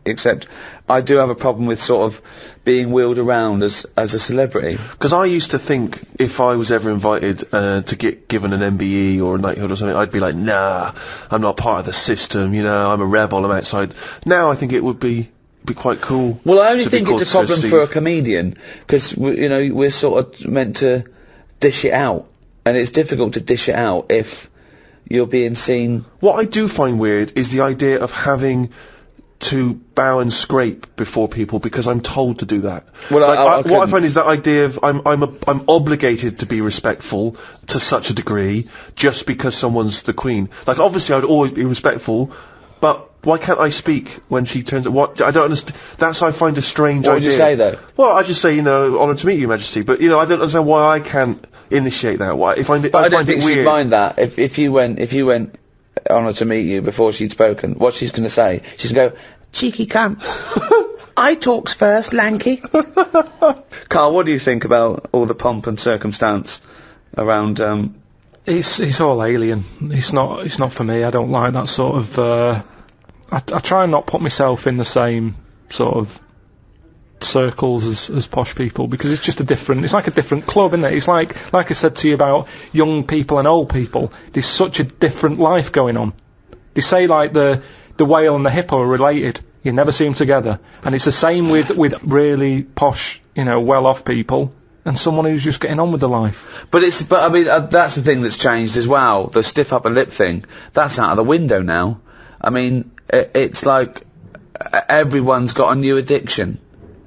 except I do have a problem with sort of being wheeled around as a celebrity. Because I used to think if I was ever invited to get given an MBE or a knighthood or something, I'd be like, nah, I'm not part of the system, I'm a rebel, I'm outside. Now I think it would be quite cool. Well, I only think it's a problem for a comedian, because, we're sort of meant to dish it out, and it's difficult to dish it out if you're being seen. What I do find weird is the idea of having to bow and scrape before people because I'm told to do that. Well, what I find is that idea of I'm obligated to be respectful to such a degree just because someone's the Queen. Like, obviously I'd always be respectful, but why can't I speak when she turns up? What? I don't understand. That's I find a strange idea. What would you say though? Well, I just say, honoured to meet you, Majesty. But I don't understand why I can't initiate that. Why? I find it I don't think weird. she'd mind that if you went. Honoured to meet you before she'd spoken. What she's going to say? She's going to go, cheeky cunt. I talks first, lanky. Karl, what do you think about all the pomp and circumstance around? It's all alien. It's not for me. I don't like that sort of. I try and not put myself in the same sort of circles as posh people, because it's just it's like a different club, isn't it? It's like I said to you about young people and old people. There's such a different life going on. They say like the whale and the hippo are related. You never see them together. And it's the same with really posh, well-off people and someone who's just getting on with their life. But I mean, that's the thing that's changed as well. The stiff upper lip thing, that's out of the window now. I mean, it's like everyone's got a new addiction.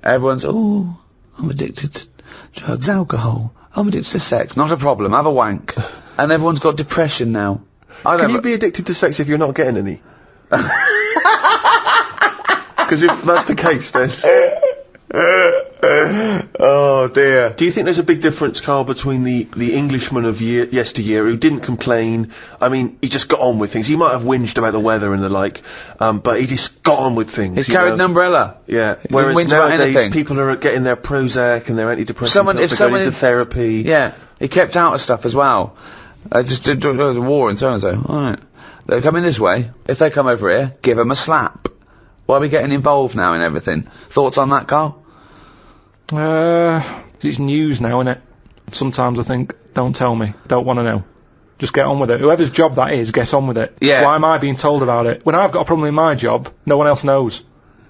Everyone's, I'm addicted to drugs, alcohol. I'm addicted to sex. Not a problem, have a wank. And everyone's got depression now. Can you be addicted to sex if you're not getting any? Because if that's the case, then... Oh dear. Do you think there's a big difference, Karl, between the Englishman of yesteryear who didn't complain? I mean, he just got on with things. He might have whinged about the weather and the like, but he just got on with things. He carried an umbrella. Yeah. He Whereas didn't whinge about nowadays, anything. people are getting their Prozac and their antidepressant pills, they're going into therapy. Yeah, he kept out of stuff as well. There was a war in so-and-so. Alright. They come in this way. If they come over here, give them a slap. Why are we getting involved now in everything? Thoughts on that, Karl? It's news now, innit? Sometimes I think, don't tell me, don't want to know. Just get on with it. Whoever's job that is, get on with it. Yeah. Why am I being told about it? When I've got a problem in my job, no one else knows.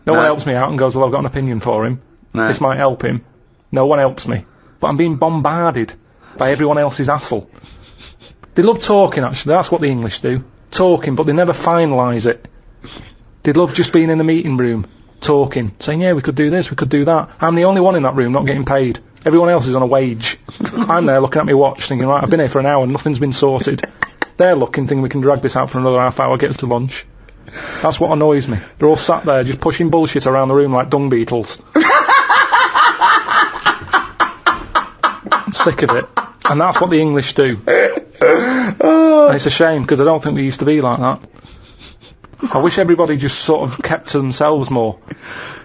No one helps me out and goes, well, I've got an opinion for him. No. This might help him. No one helps me. But I'm being bombarded by everyone else's hassle. They love talking, actually. That's what the English do. Talking, but they never finalise it. They love just being in the meeting room, talking, saying, yeah, we could do this, we could do that. I'm the only one in that room not getting paid. Everyone else is on a wage. I'm there looking at my watch, thinking, right, I've been here for an hour and nothing's been sorted. They're looking, thinking we can drag this out for another half hour, get us to lunch. That's what annoys me. They're all sat there just pushing bullshit around the room like dung beetles. I'm sick of it. And that's what the English do. And it's a shame, because I don't think we used to be like that. I wish everybody just sort of kept to themselves more.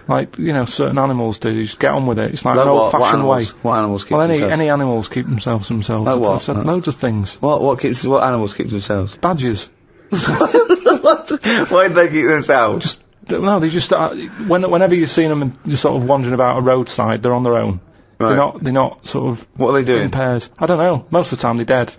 Like, you know, certain animals do. Just get on with it. It's like an old-fashioned way. What animals keep Well, themselves? any animals keep themselves themselves. Like what? I've said loads of things. What animals keep themselves? Badgers. Why do they keep themselves? No, they just, whenever you've seen them just sort of wandering about a roadside, they're on their own. Right. They're not sort of... What are they doing? In pairs. I don't know. Most of the time they're dead.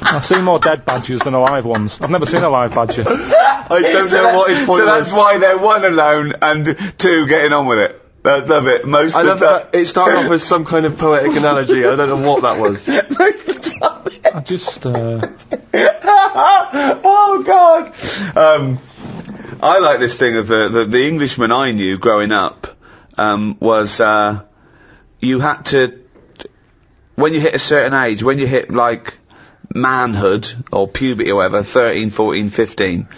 I've seen more dead badgers than alive ones. I've never seen a live badger. I don't know what his point was. So that's why they're one alone and two getting on with it. That's love it. Most of the time. It started off as some kind of poetic analogy. I don't know what that was. Most of the time. I just, Oh God. I like this thing of the Englishman I knew growing up, was, you had to, when you hit a certain age, when you hit like manhood or puberty or whatever, 13, 14, 15,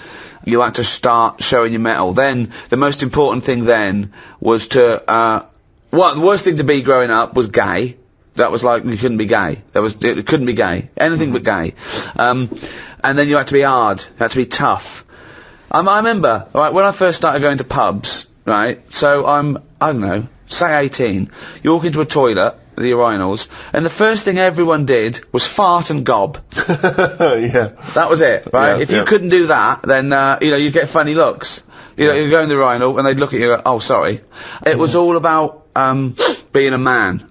you had to start showing your mettle. Then, the most important thing then was to, the worst thing to be growing up was gay. That was like, you couldn't be gay. It couldn't be gay. Anything but gay. And then you had to be hard. You had to be tough. I remember, right, when I first started going to pubs, right, so I don't know, say 18, you walk into a toilet, the urinals, and the first thing everyone did was fart and gob. Yeah. That was it, right? Yeah, If you couldn't do that, then, you get funny looks. You know, you go in the urinal and they'd look at you and go, oh, sorry. It was all about, being a man.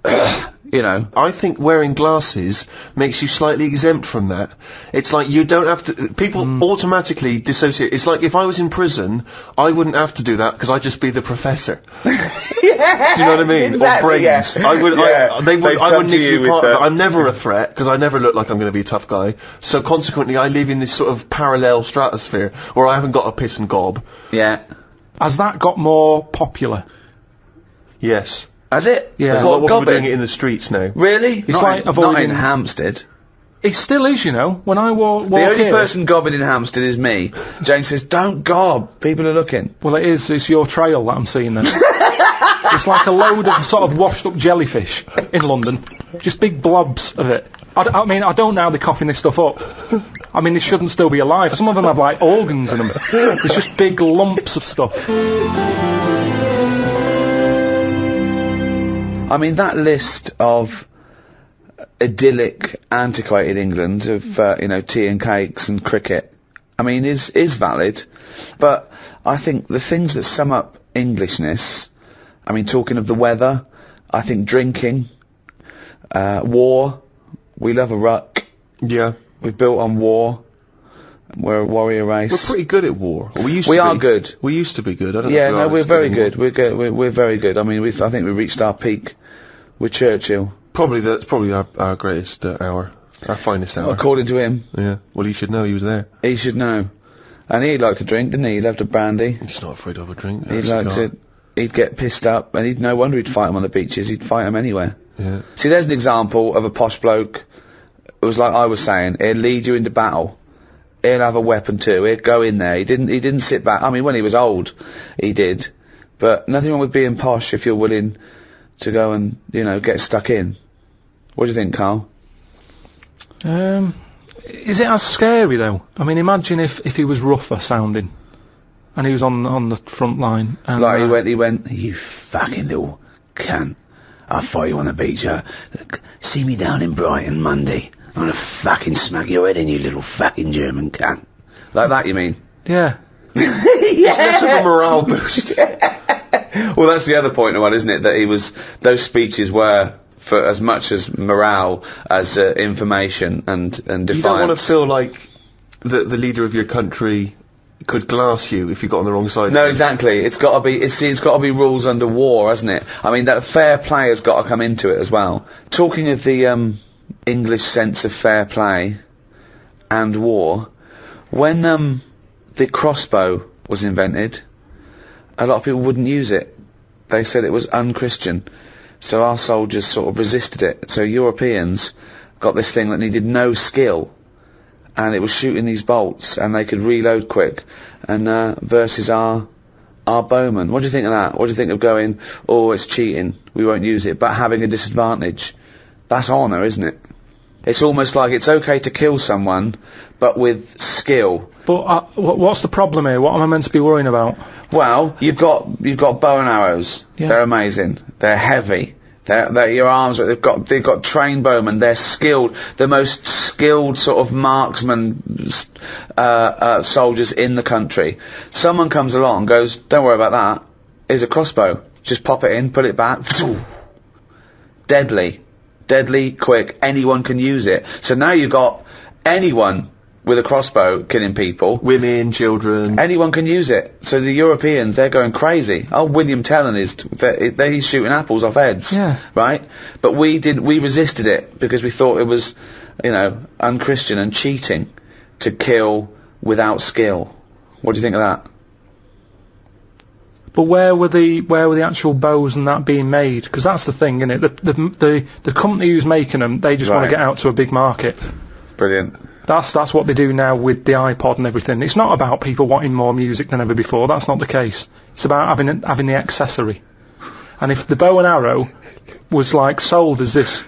You know. I think wearing glasses makes you slightly exempt from that. It's like you don't have to... People automatically dissociate. It's like if I was in prison, I wouldn't have to do that because I'd just be the professor. Yeah, do you know what I mean? Exactly, or brains. yeah. I would. Yeah. I wouldn't need to be part of it. I'm never a threat because I never look like I'm going to be a tough guy. So consequently, I live in this sort of parallel stratosphere where I haven't got a piss and gob. Yeah. has that got more popular? Yes. Has it? Yeah. There's a lot more people gobbing? doing it in the streets now. Really? It's like avoiding... Not in Hampstead. It still is, you know. When I walk The only here, person gobbing in Hampstead is me. Jane says, don't gob. People are looking. Well, it is. It's your trail that I'm seeing then. It's like a load of sort of washed up jellyfish in London. Just big blobs of it. I mean, I don't know how they're coughing this stuff up. I mean, they shouldn't still be alive. Some of them have, like, organs in them. It's just big lumps of stuff. I mean, that list of idyllic, antiquated England of, tea and cakes and cricket, I mean, is valid. But I think the things that sum up Englishness, I mean, talking of the weather, I think drinking, war, we love a ruck. Yeah. We're built on war. We're a warrior race. We're pretty good at war. We are good. We used to be good. I don't know Yeah, if we no, are we're very anymore. good. We're good. We're very good. I mean, I think we reached our peak with Churchill. That's probably our greatest hour. Our finest hour. According to him. Yeah. Well, he should know he was there. He should know. And he'd like to drink, didn't he? He loved a brandy. He's not afraid of a drink. He'd get pissed up, and no wonder he'd fight him on the beaches. He'd fight him anywhere. Yeah. See, there's an example of a posh bloke. It was like I was saying, he'd lead you into battle. He'd have a weapon too. He'd go in there. He didn't sit back. I mean, when he was old, he did. But nothing wrong with being posh if you're willing to go and, you know, get stuck in. What do you think, Karl? Is it as scary though? I mean, imagine if he was rougher sounding, and he was on the front line. And, like he went, you fucking little cunt. I'll fight you on the beach. Look, see me down in Brighton Monday. I'm gonna fucking smack your head in, you little fucking German cunt. Like that, you mean? Yeah. It's less of a morale boost. Well, that's the other point of one, isn't it? That those speeches were for as much as morale as information and defiance. You don't want to feel like the leader of your country could glass you if you got on the wrong side. No, exactly. It's got to be rules under war, hasn't it? I mean, that fair play has got to come into it as well. Talking of the English sense of fair play and war, when the crossbow was invented, a lot of people wouldn't use it. They said it was unchristian. So our soldiers sort of resisted it. So Europeans got this thing that needed no skill, and it was shooting these bolts, and they could reload quick, and versus our bowmen. What do you think of that? What do you think of going, oh, it's cheating, we won't use it, but having a disadvantage? That's honour, isn't it? It's almost like it's okay to kill someone, but with skill. But what's the problem here? What am I meant to be worrying about? Well, you've got bow and arrows. Yeah. They're amazing. They're heavy. They're your arms. They've got trained bowmen. They're skilled. The most skilled sort of marksman soldiers in the country. Someone comes along and goes, don't worry about that. Here's a crossbow. Just pop it in, put it back. Deadly, quick. Anyone can use it. So now you've got anyone with a crossbow killing people. Women, children. Anyone can use it. So the Europeans, they're going crazy. Oh, William Tellon he's shooting apples off heads. Yeah. Right? But we resisted it because we thought it was, you know, unchristian and cheating to kill without skill. What do you think of that? But where were the actual bows and that being made? Because that's the thing, isn't it? The company who's making them, they just want to get out to a big market. Brilliant. That's what they do now with the iPod and everything. It's not about people wanting more music than ever before. That's not the case. It's about having the accessory. And if the bow and arrow was like sold as this,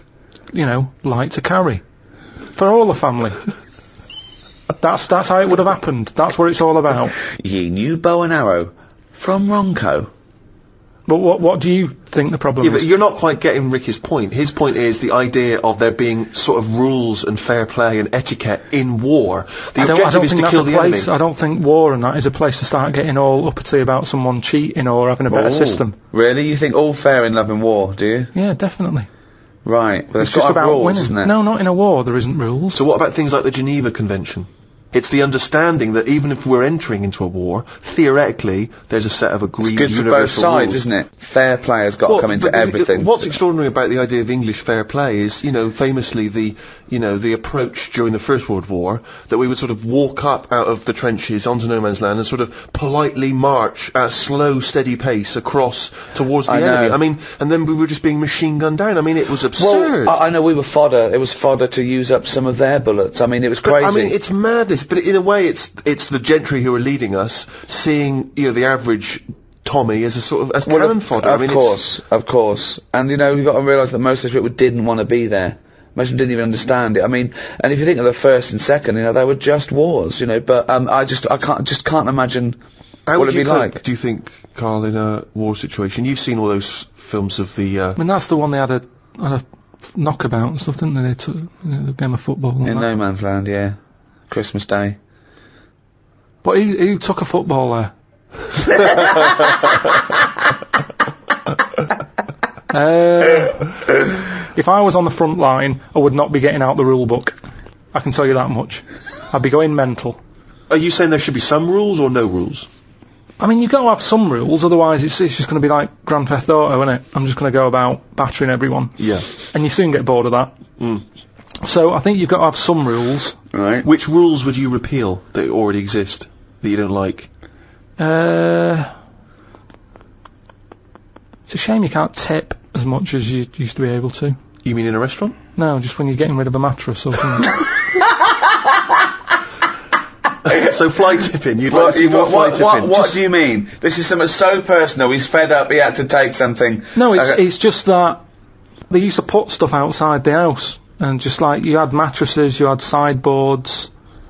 you know, light to carry for all the family, that's how it would have happened. That's what it's all about. Ye new bow and arrow from Ronco. But what do you think the problem is? But you're not quite getting Ricky's point. His point is the idea of there being sort of rules and fair play and etiquette in war. The objective is to kill the enemy. I don't think war and that is a place to start getting all uppity about someone cheating or having a better system. Really? You think all fair in love and war, do you? Yeah, definitely. Right. Well, it's just about rules, winning. Isn't it? No, not in a war. There isn't rules. So what about things like the Geneva Convention? It's the understanding that even if we're entering into a war, theoretically, there's a set of agreed universal rules. It's good for both sides, rules. Isn't it? Fair play has got to come into everything. What's extraordinary about the idea of English fair play is, you know, famously the approach during the First World War, that we would sort of walk up out of the trenches onto no man's land and sort of politely march at a slow, steady pace across towards the enemy. I mean, and then we were just being machine gunned down. I mean, it was absurd. Well, I know we were fodder. It was fodder to use up some of their bullets. I mean, it was crazy. I mean, it's madness. But in a way, it's the gentry who are leading us, seeing, you know, the average Tommy as a sort of as cannon fodder. Of course. And you know, you've got to realise that most of the people didn't want to be there. Most of them didn't even understand it. I mean, and if you think of the first and second, you know, they were just wars, you know. But I can't imagine what it'd be like. Do you think, Karl, in a war situation? You've seen all those films of the. I mean, that's the one they had a knockabout and stuff, didn't they? They took, you know, the game of football. In no man's land, yeah. Christmas Day. But who took a football there? If I was on the front line, I would not be getting out the rule book. I can tell you that much. I'd be going mental. Are you saying there should be some rules or no rules? I mean, you've got to have some rules, otherwise it's just going to be like Grand Theft Auto, isn't it? I'm just going to go about battering everyone. Yeah. And you soon get bored of that. Mm. So I think you've got to have some rules. Right. Which rules would you repeal that already exist, that you don't like? It's a shame you can't tip as much as you used to be able to. You mean in a restaurant? No, just when you're getting rid of a mattress or something. So fly tipping, you'd like to see more fly tipping. What do you mean? This is something so personal, he's fed up, he had to take something. No, it's just that they used to put stuff outside the house, and just like, you had mattresses, you had sideboards,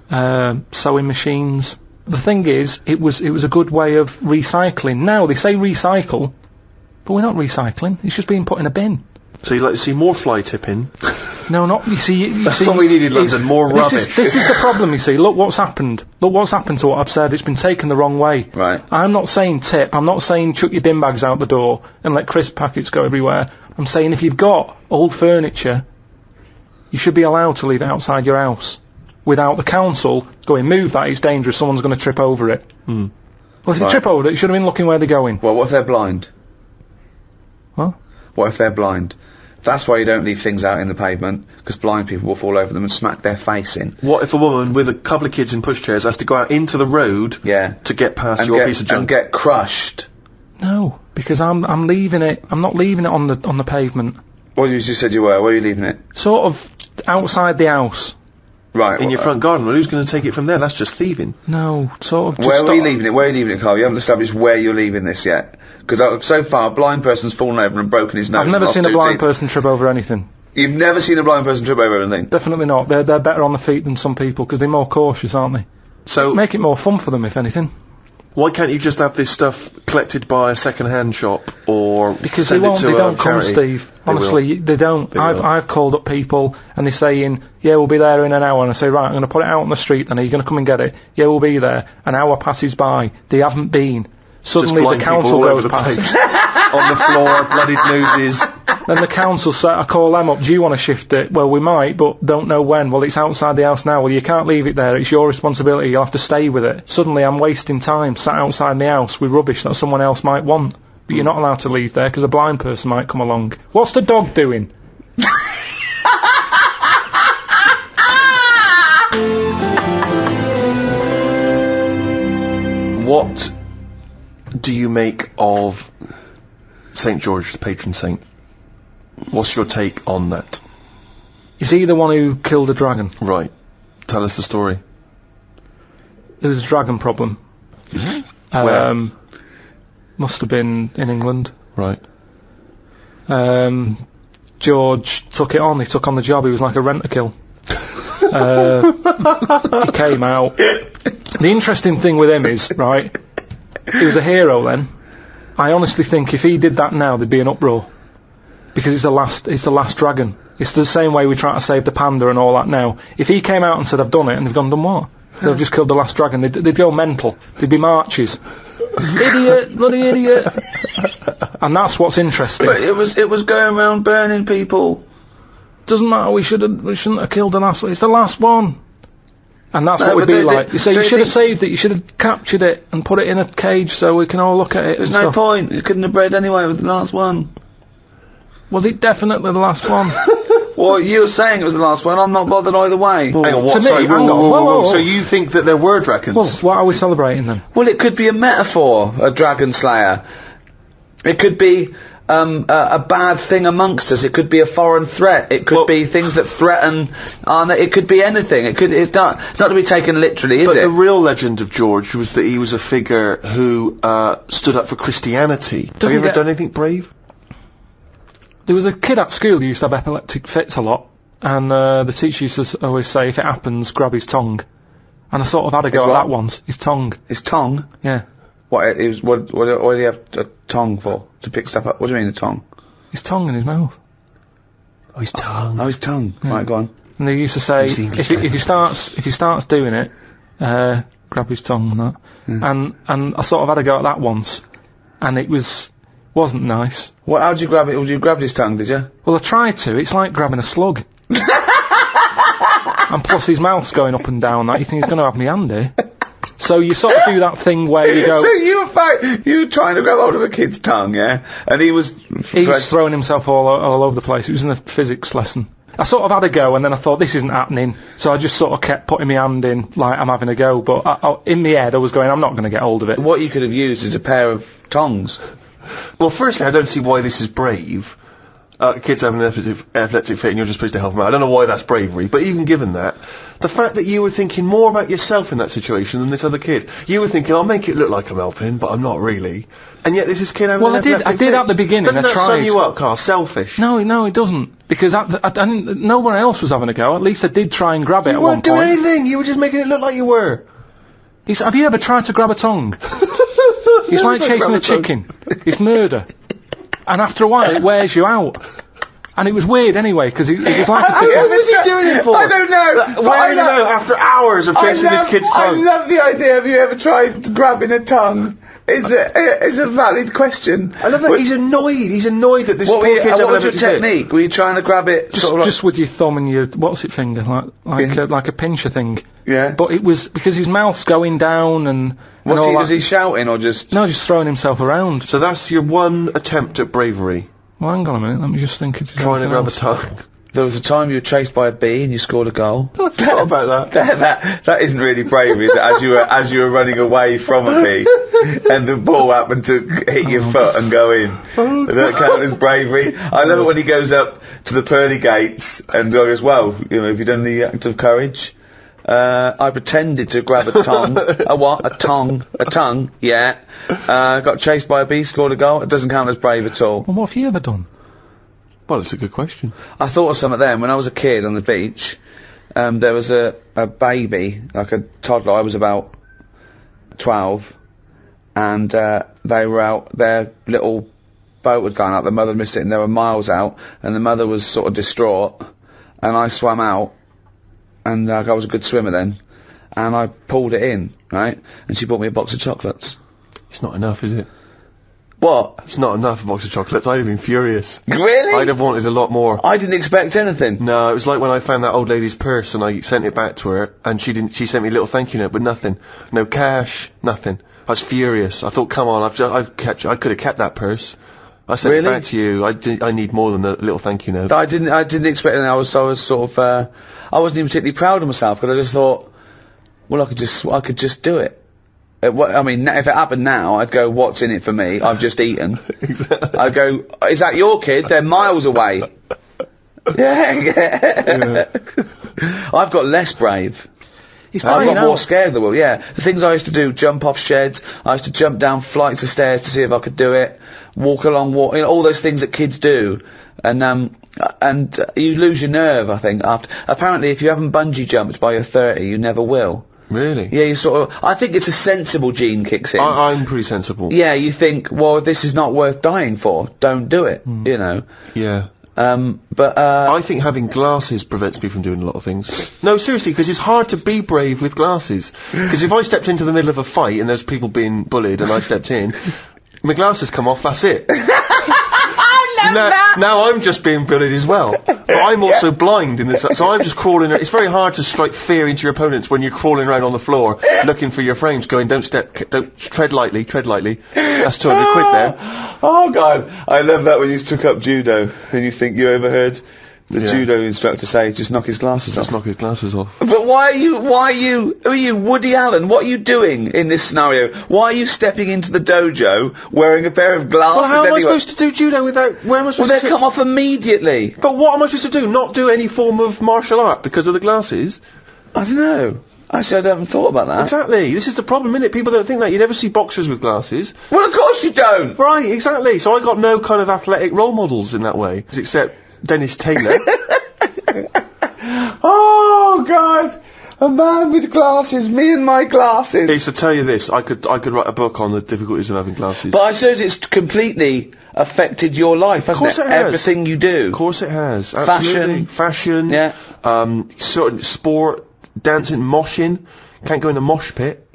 sewing machines. The thing is, it was a good way of recycling. Now, they say recycle, but we're not recycling, it's just being put in a bin. So you'd like to see more fly tipping? No, not, you see... That's all we need in London, more rubbish. This is the problem, you see. Look what's happened. Look what's happened to what I've said. It's been taken the wrong way. Right. I'm not saying tip. I'm not saying chuck your bin bags out the door and let crisp packets go everywhere. I'm saying if you've got old furniture, you should be allowed to leave it outside your house without the council going, move that, it's dangerous, someone's going to trip over it. Well, if they trip over it, you should have been looking where they're going. Well, what if they're blind? What? What if they're blind? That's why you don't leave things out in the pavement, because blind people will fall over them and smack their face in. What if a woman with a couple of kids in pushchairs has to go out into the road to get past your piece of junk? And get crushed? No, because I'm leaving it. I'm not leaving it on the pavement. Well, you just said you were. Where are you leaving it? Sort of outside the house. Right. In your front garden. Well, who's going to take it from there? That's just thieving. No, sort of. Where are you leaving it? Where are you leaving it, Carl? You haven't established where you're leaving this yet. Because so far, a blind person's fallen over and broken his nose. I've never seen a blind person trip over anything. You've never seen a blind person trip over anything? Definitely not. They're better on the feet than some people, because they're more cautious, aren't they? So make it more fun for them, if anything. Why can't you just have this stuff collected by a second-hand shop, or because send they won't? it to They don't come, charity? Steve. Honestly, they don't. I've called up people and they're saying, "Yeah, we'll be there in an hour." And I say, "Right, I'm going to put it out on the street. Then are you going to come and get it?" "Yeah, we'll be there." An hour passes by. They haven't been. Suddenly the council goes past. On the floor, bloodied noses. Then the council say, I call them up, "Do you want to shift it?" "Well, we might, but don't know when." "Well, it's outside the house now." "Well, you can't leave it there, it's your responsibility, you'll have to stay with it." Suddenly I'm wasting time sat outside the house with rubbish that someone else might want, but you're not allowed to leave there because a blind person might come along. What's the dog doing? What do you make of St. George, the patron saint? What's your take on that? Is he the one who killed a dragon? Right. Tell us the story. There was a dragon problem. Where? Must have been in England. Right. George took it on. He took on the job. He was like a rent-a-kill. He came out. The interesting thing with him is, right, he was a hero then. I honestly think if he did that now, there'd be an uproar. Because it's the last dragon. It's the same way we try to save the panda and all that now. If he came out and said, "I've done it," and they've gone, "Done what?" "So I've just killed the last dragon," they'd go mental. There'd be marches. Idiot, bloody idiot. And that's what's interesting. But it was going around burning people. Doesn't matter, we shouldn't have killed the last one. It's the last one. And that's what we'd be like. You say, you should have saved it, you should have captured it and put it in a cage so we can all look at it. There's no point, you couldn't have bred anyway, it was the last one. Was it definitely the last one? Well, you were saying it was the last one, I'm not bothered either way. Hang on, what? To me, Sorry, hang on. Whoa. So you think that there were dragons? Well, what are we celebrating then? Well, it could be a metaphor, a dragon slayer. It could be a bad thing amongst us. It could be a foreign threat. It could be things that threaten. It could be anything. It's not to be taken literally, is it? But the real legend of George was that he was a figure who stood up for Christianity. Have you ever done anything brave? There was a kid at school who used to have epileptic fits a lot, and the teacher used to always say, if it happens, grab his tongue. And I sort of had a go at that once. His tongue. His tongue? Yeah. What did he have a tongue for? To pick stuff up? What do you mean, a tongue? His tongue in his mouth. Oh, his tongue. Oh, his tongue. Yeah. Right, go on. And they used to say, if he starts doing it, grab his tongue and that. Yeah. And I sort of had a go at that once, and it wasn't nice. Well, how'd you grab it? You grabbed his tongue, did you? Well, I tried to. It's like grabbing a slug. And plus his mouth's going up and down, that you think he's going to have me hand here. So you sort of do that thing where you go... So you were trying to grab hold of a kid's tongue, yeah? And he was... He's throwing himself all over the place. It was in a physics lesson. I sort of had a go, and then I thought, this isn't happening. So I just sort of kept putting my hand in, like I'm having a go. But in my head, I was going, I'm not going to get hold of it. What you could have used is a pair of tongs. Well, firstly, I don't see why this is brave. Kids having an epileptic fit and you're just supposed to help them out. I don't know why that's bravery, but even given that, the fact that you were thinking more about yourself in that situation than this other kid. You were thinking, I'll make it look like I'm helping, but I'm not really. And yet this is kid having an epileptic fit. I did at the beginning. Doesn't that tried. sum you up, Karl? Selfish. No, it doesn't. Because no one else was having a go. At least I did try and grab it at one point. You weren't doing anything. You were just making it look like you were. Have you ever tried to grab a tongue? It's like chasing a chicken. It's murder. And after a while, it wears you out. And it was weird anyway, because it was like How long was he doing it for? I don't know. Why do you know? After hours of chasing this kid's tongue. I love the idea. Have you ever tried grabbing a tongue? It's a valid question. I love that he's annoyed. He's annoyed that this poor kid's having a What was your technique? Were you trying to grab it just with your thumb and your finger, like a pincher thing? Yeah. But it was because his mouth's going down and. Was he shouting or just? No, just throwing himself around. So that's your one attempt at bravery. Well, hang on a minute. Let me just think. Trying to grab a tongue. There was a time you were chased by a bee and you scored a goal. I forgot about that. That isn't really bravery, is it? As you were running away from a bee, and the ball happened to hit your foot and go in. Does that count as bravery? I love it when he goes up to the pearly gates and goes, "Well, have you done the act of courage?" I pretended to grab a tongue. A what? A tongue. Yeah. Got chased by a bee, scored a goal. It doesn't count as brave at all. Well, what have you ever done? Well, it's a good question. I thought of some of them when I was a kid on the beach. There was a baby, like a toddler. I was about 12, and they were out. Their little boat was going out. The mother missed it, and they were miles out. And the mother was sort of distraught. And I swam out, and I was a good swimmer then. And I pulled it in, right? And she bought me a box of chocolates. It's not enough, is it? What? It's not enough, a box of chocolates. I'd have been furious. Really? I'd have wanted a lot more. I didn't expect anything. No, it was like when I found that old lady's purse and I sent it back to her, and she sent me a little thank you note, but nothing. No cash, nothing. I was furious. I thought, come on, I could have kept that purse. I sent it back to you. I need more than the little thank you note. I didn't expect anything. I was sort of, I wasn't even particularly proud of myself, because I just thought, well, I could just do it. I mean, if it happened now, I'd go, what's in it for me? I've just eaten. Exactly. I'd go, is that your kid? They're miles away. Yeah. I've got less brave. I've got more scared of the world, yeah. The things I used to do, jump off sheds, I used to jump down flights of stairs to see if I could do it, walk along, all those things that kids do. And you lose your nerve, I think, apparently if you haven't bungee jumped by your 30, you never will. Really? Yeah, you sort of, I think it's a sensible gene kicks in. I'm pretty sensible. Yeah, you think, well, this is not worth dying for, don't do it, you know. Yeah. But I think having glasses prevents me from doing a lot of things. No, seriously, because it's hard to be brave with glasses. Because if I stepped into the middle of a fight and there's people being bullied and I stepped in, my glasses come off, that's it. Now I'm just being bullied as well. But I'm also blind in this, so I'm just crawling. It's very hard to strike fear into your opponents when you're crawling around on the floor looking for your frames, going, don't tread lightly. That's 200 quid there. Oh God, I love that when you took up judo and you think you overheard the judo instructor say, just knock his glasses off. Just knock his glasses off. But who are you, Woody Allen? What are you doing in this scenario? Why are you stepping into the dojo wearing a pair of glasses Well, how am I supposed to do judo without, where am I supposed to? Well, they come off immediately. But what am I supposed to do? Not do any form of martial art because of the glasses? I don't know. Actually, I haven't thought about that. Exactly. This is the problem, innit? People don't think that. You never see boxers with glasses. Well, of course you don't. Right, exactly. So I got no kind of athletic role models in that way, except Dennis Taylor. Oh God, a man with glasses, me and my glasses. It's to tell you this, I could write a book on the difficulties of having glasses. But I suppose it's completely affected your life, hasn't it? Of course it has. Everything you do. Of course it has. Absolutely. Fashion. Yeah. Sort of sport, dancing, moshing. Can't go in the mosh pit.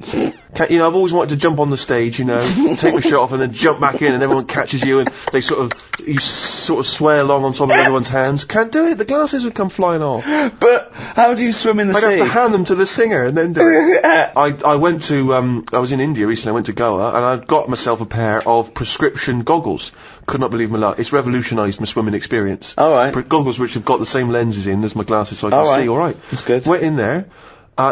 I've always wanted to jump on the stage, take my shirt off and then jump back in and everyone catches you and you sort of sway along on top of everyone's hands. Can't do it. The glasses would come flying off. But how do you swim in the sea? I'd have to hand them to the singer and then do it. I went to, I was in India recently, I went to Goa and I got myself a pair of prescription goggles. Could not believe my luck. It's revolutionised my swimming experience. Alright. Goggles which have got the same lenses in as my glasses so I can see alright. That's good. Went in there.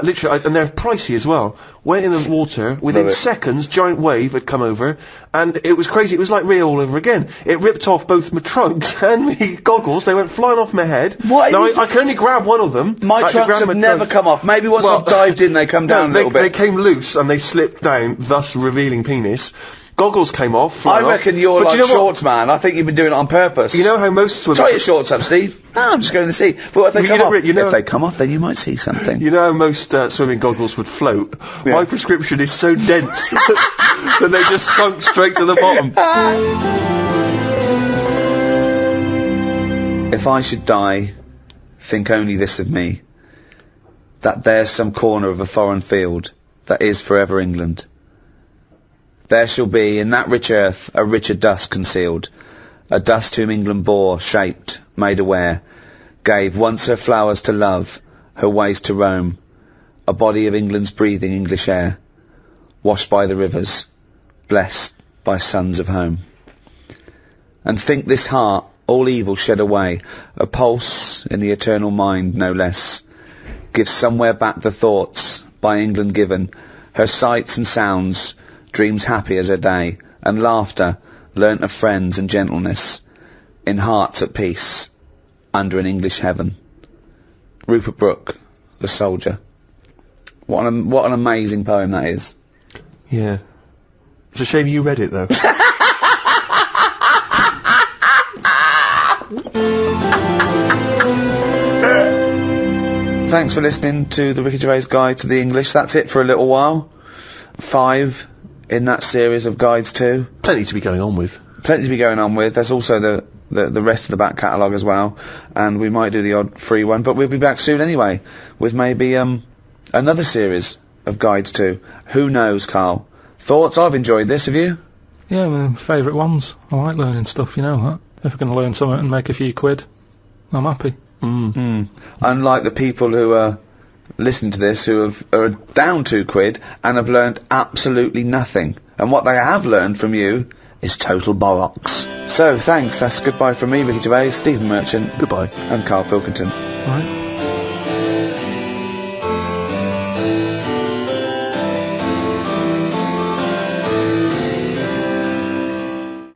Literally, and they're pricey as well. Went in the water, within Love it. seconds, giant wave had come over, and it was crazy. It was like Rio all over again. It ripped off both my trunks and my goggles. They went flying off my head. What? Now, I can only grab one of them. My I had to trunks grab have my never trunks. come off. Maybe once Well, I've dived in, they come down a little They bit. came loose, and they slipped down, thus revealing penis. Goggles came off. I flying off. reckon you're But like you know what? shorts man. I think you've been doing it on purpose. You know how most swimmers... Tie your shorts up, Steve. No, I'm just going to see. But if they Well, come you know, off, Rick, you know- if they come off, then you might see something. You know how most swimming goggles would float? Yeah. My prescription is so dense that they just sunk straight to the bottom. If I should die, think only this of me, that there's some corner of a foreign field that is forever England. There shall be in that rich earth a richer dust concealed, a dust whom England bore, shaped, made aware, gave once her flowers to love, her ways to roam, a body of England's breathing English air, washed by the rivers, blessed by sons of home. And think this heart, all evil shed away, a pulse in the eternal mind no less, gives somewhere back the thoughts, by England given, her sights and sounds, dreams happy as her day, and laughter, learnt of friends and gentleness, in hearts at peace, under an English heaven. Rupert Brooke, The Soldier. What an amazing poem that is. Yeah. It's a shame you read it, though. Thanks for listening to the Ricky Gervais Guide to the English. That's it for a little while. 5 in that series of guides too. Plenty to be going on with. Plenty to be going on with. There's also the rest of the back catalogue as well, and we might do the odd free one, but we'll be back soon anyway with maybe another series of guides too. Who knows, Karl? Thoughts? I've enjoyed this. Have you? Yeah, my favourite ones. I like learning stuff, you know that. If I can learn something and make a few quid, I'm happy. Unlike the people who are listening to this who are down £2 and have learned absolutely nothing, and what they have learned from you is total bollocks. So thanks. That's goodbye from me, Ricky Gervais, Stephen Merchant, Goodbye. and Karl Pilkington. Right.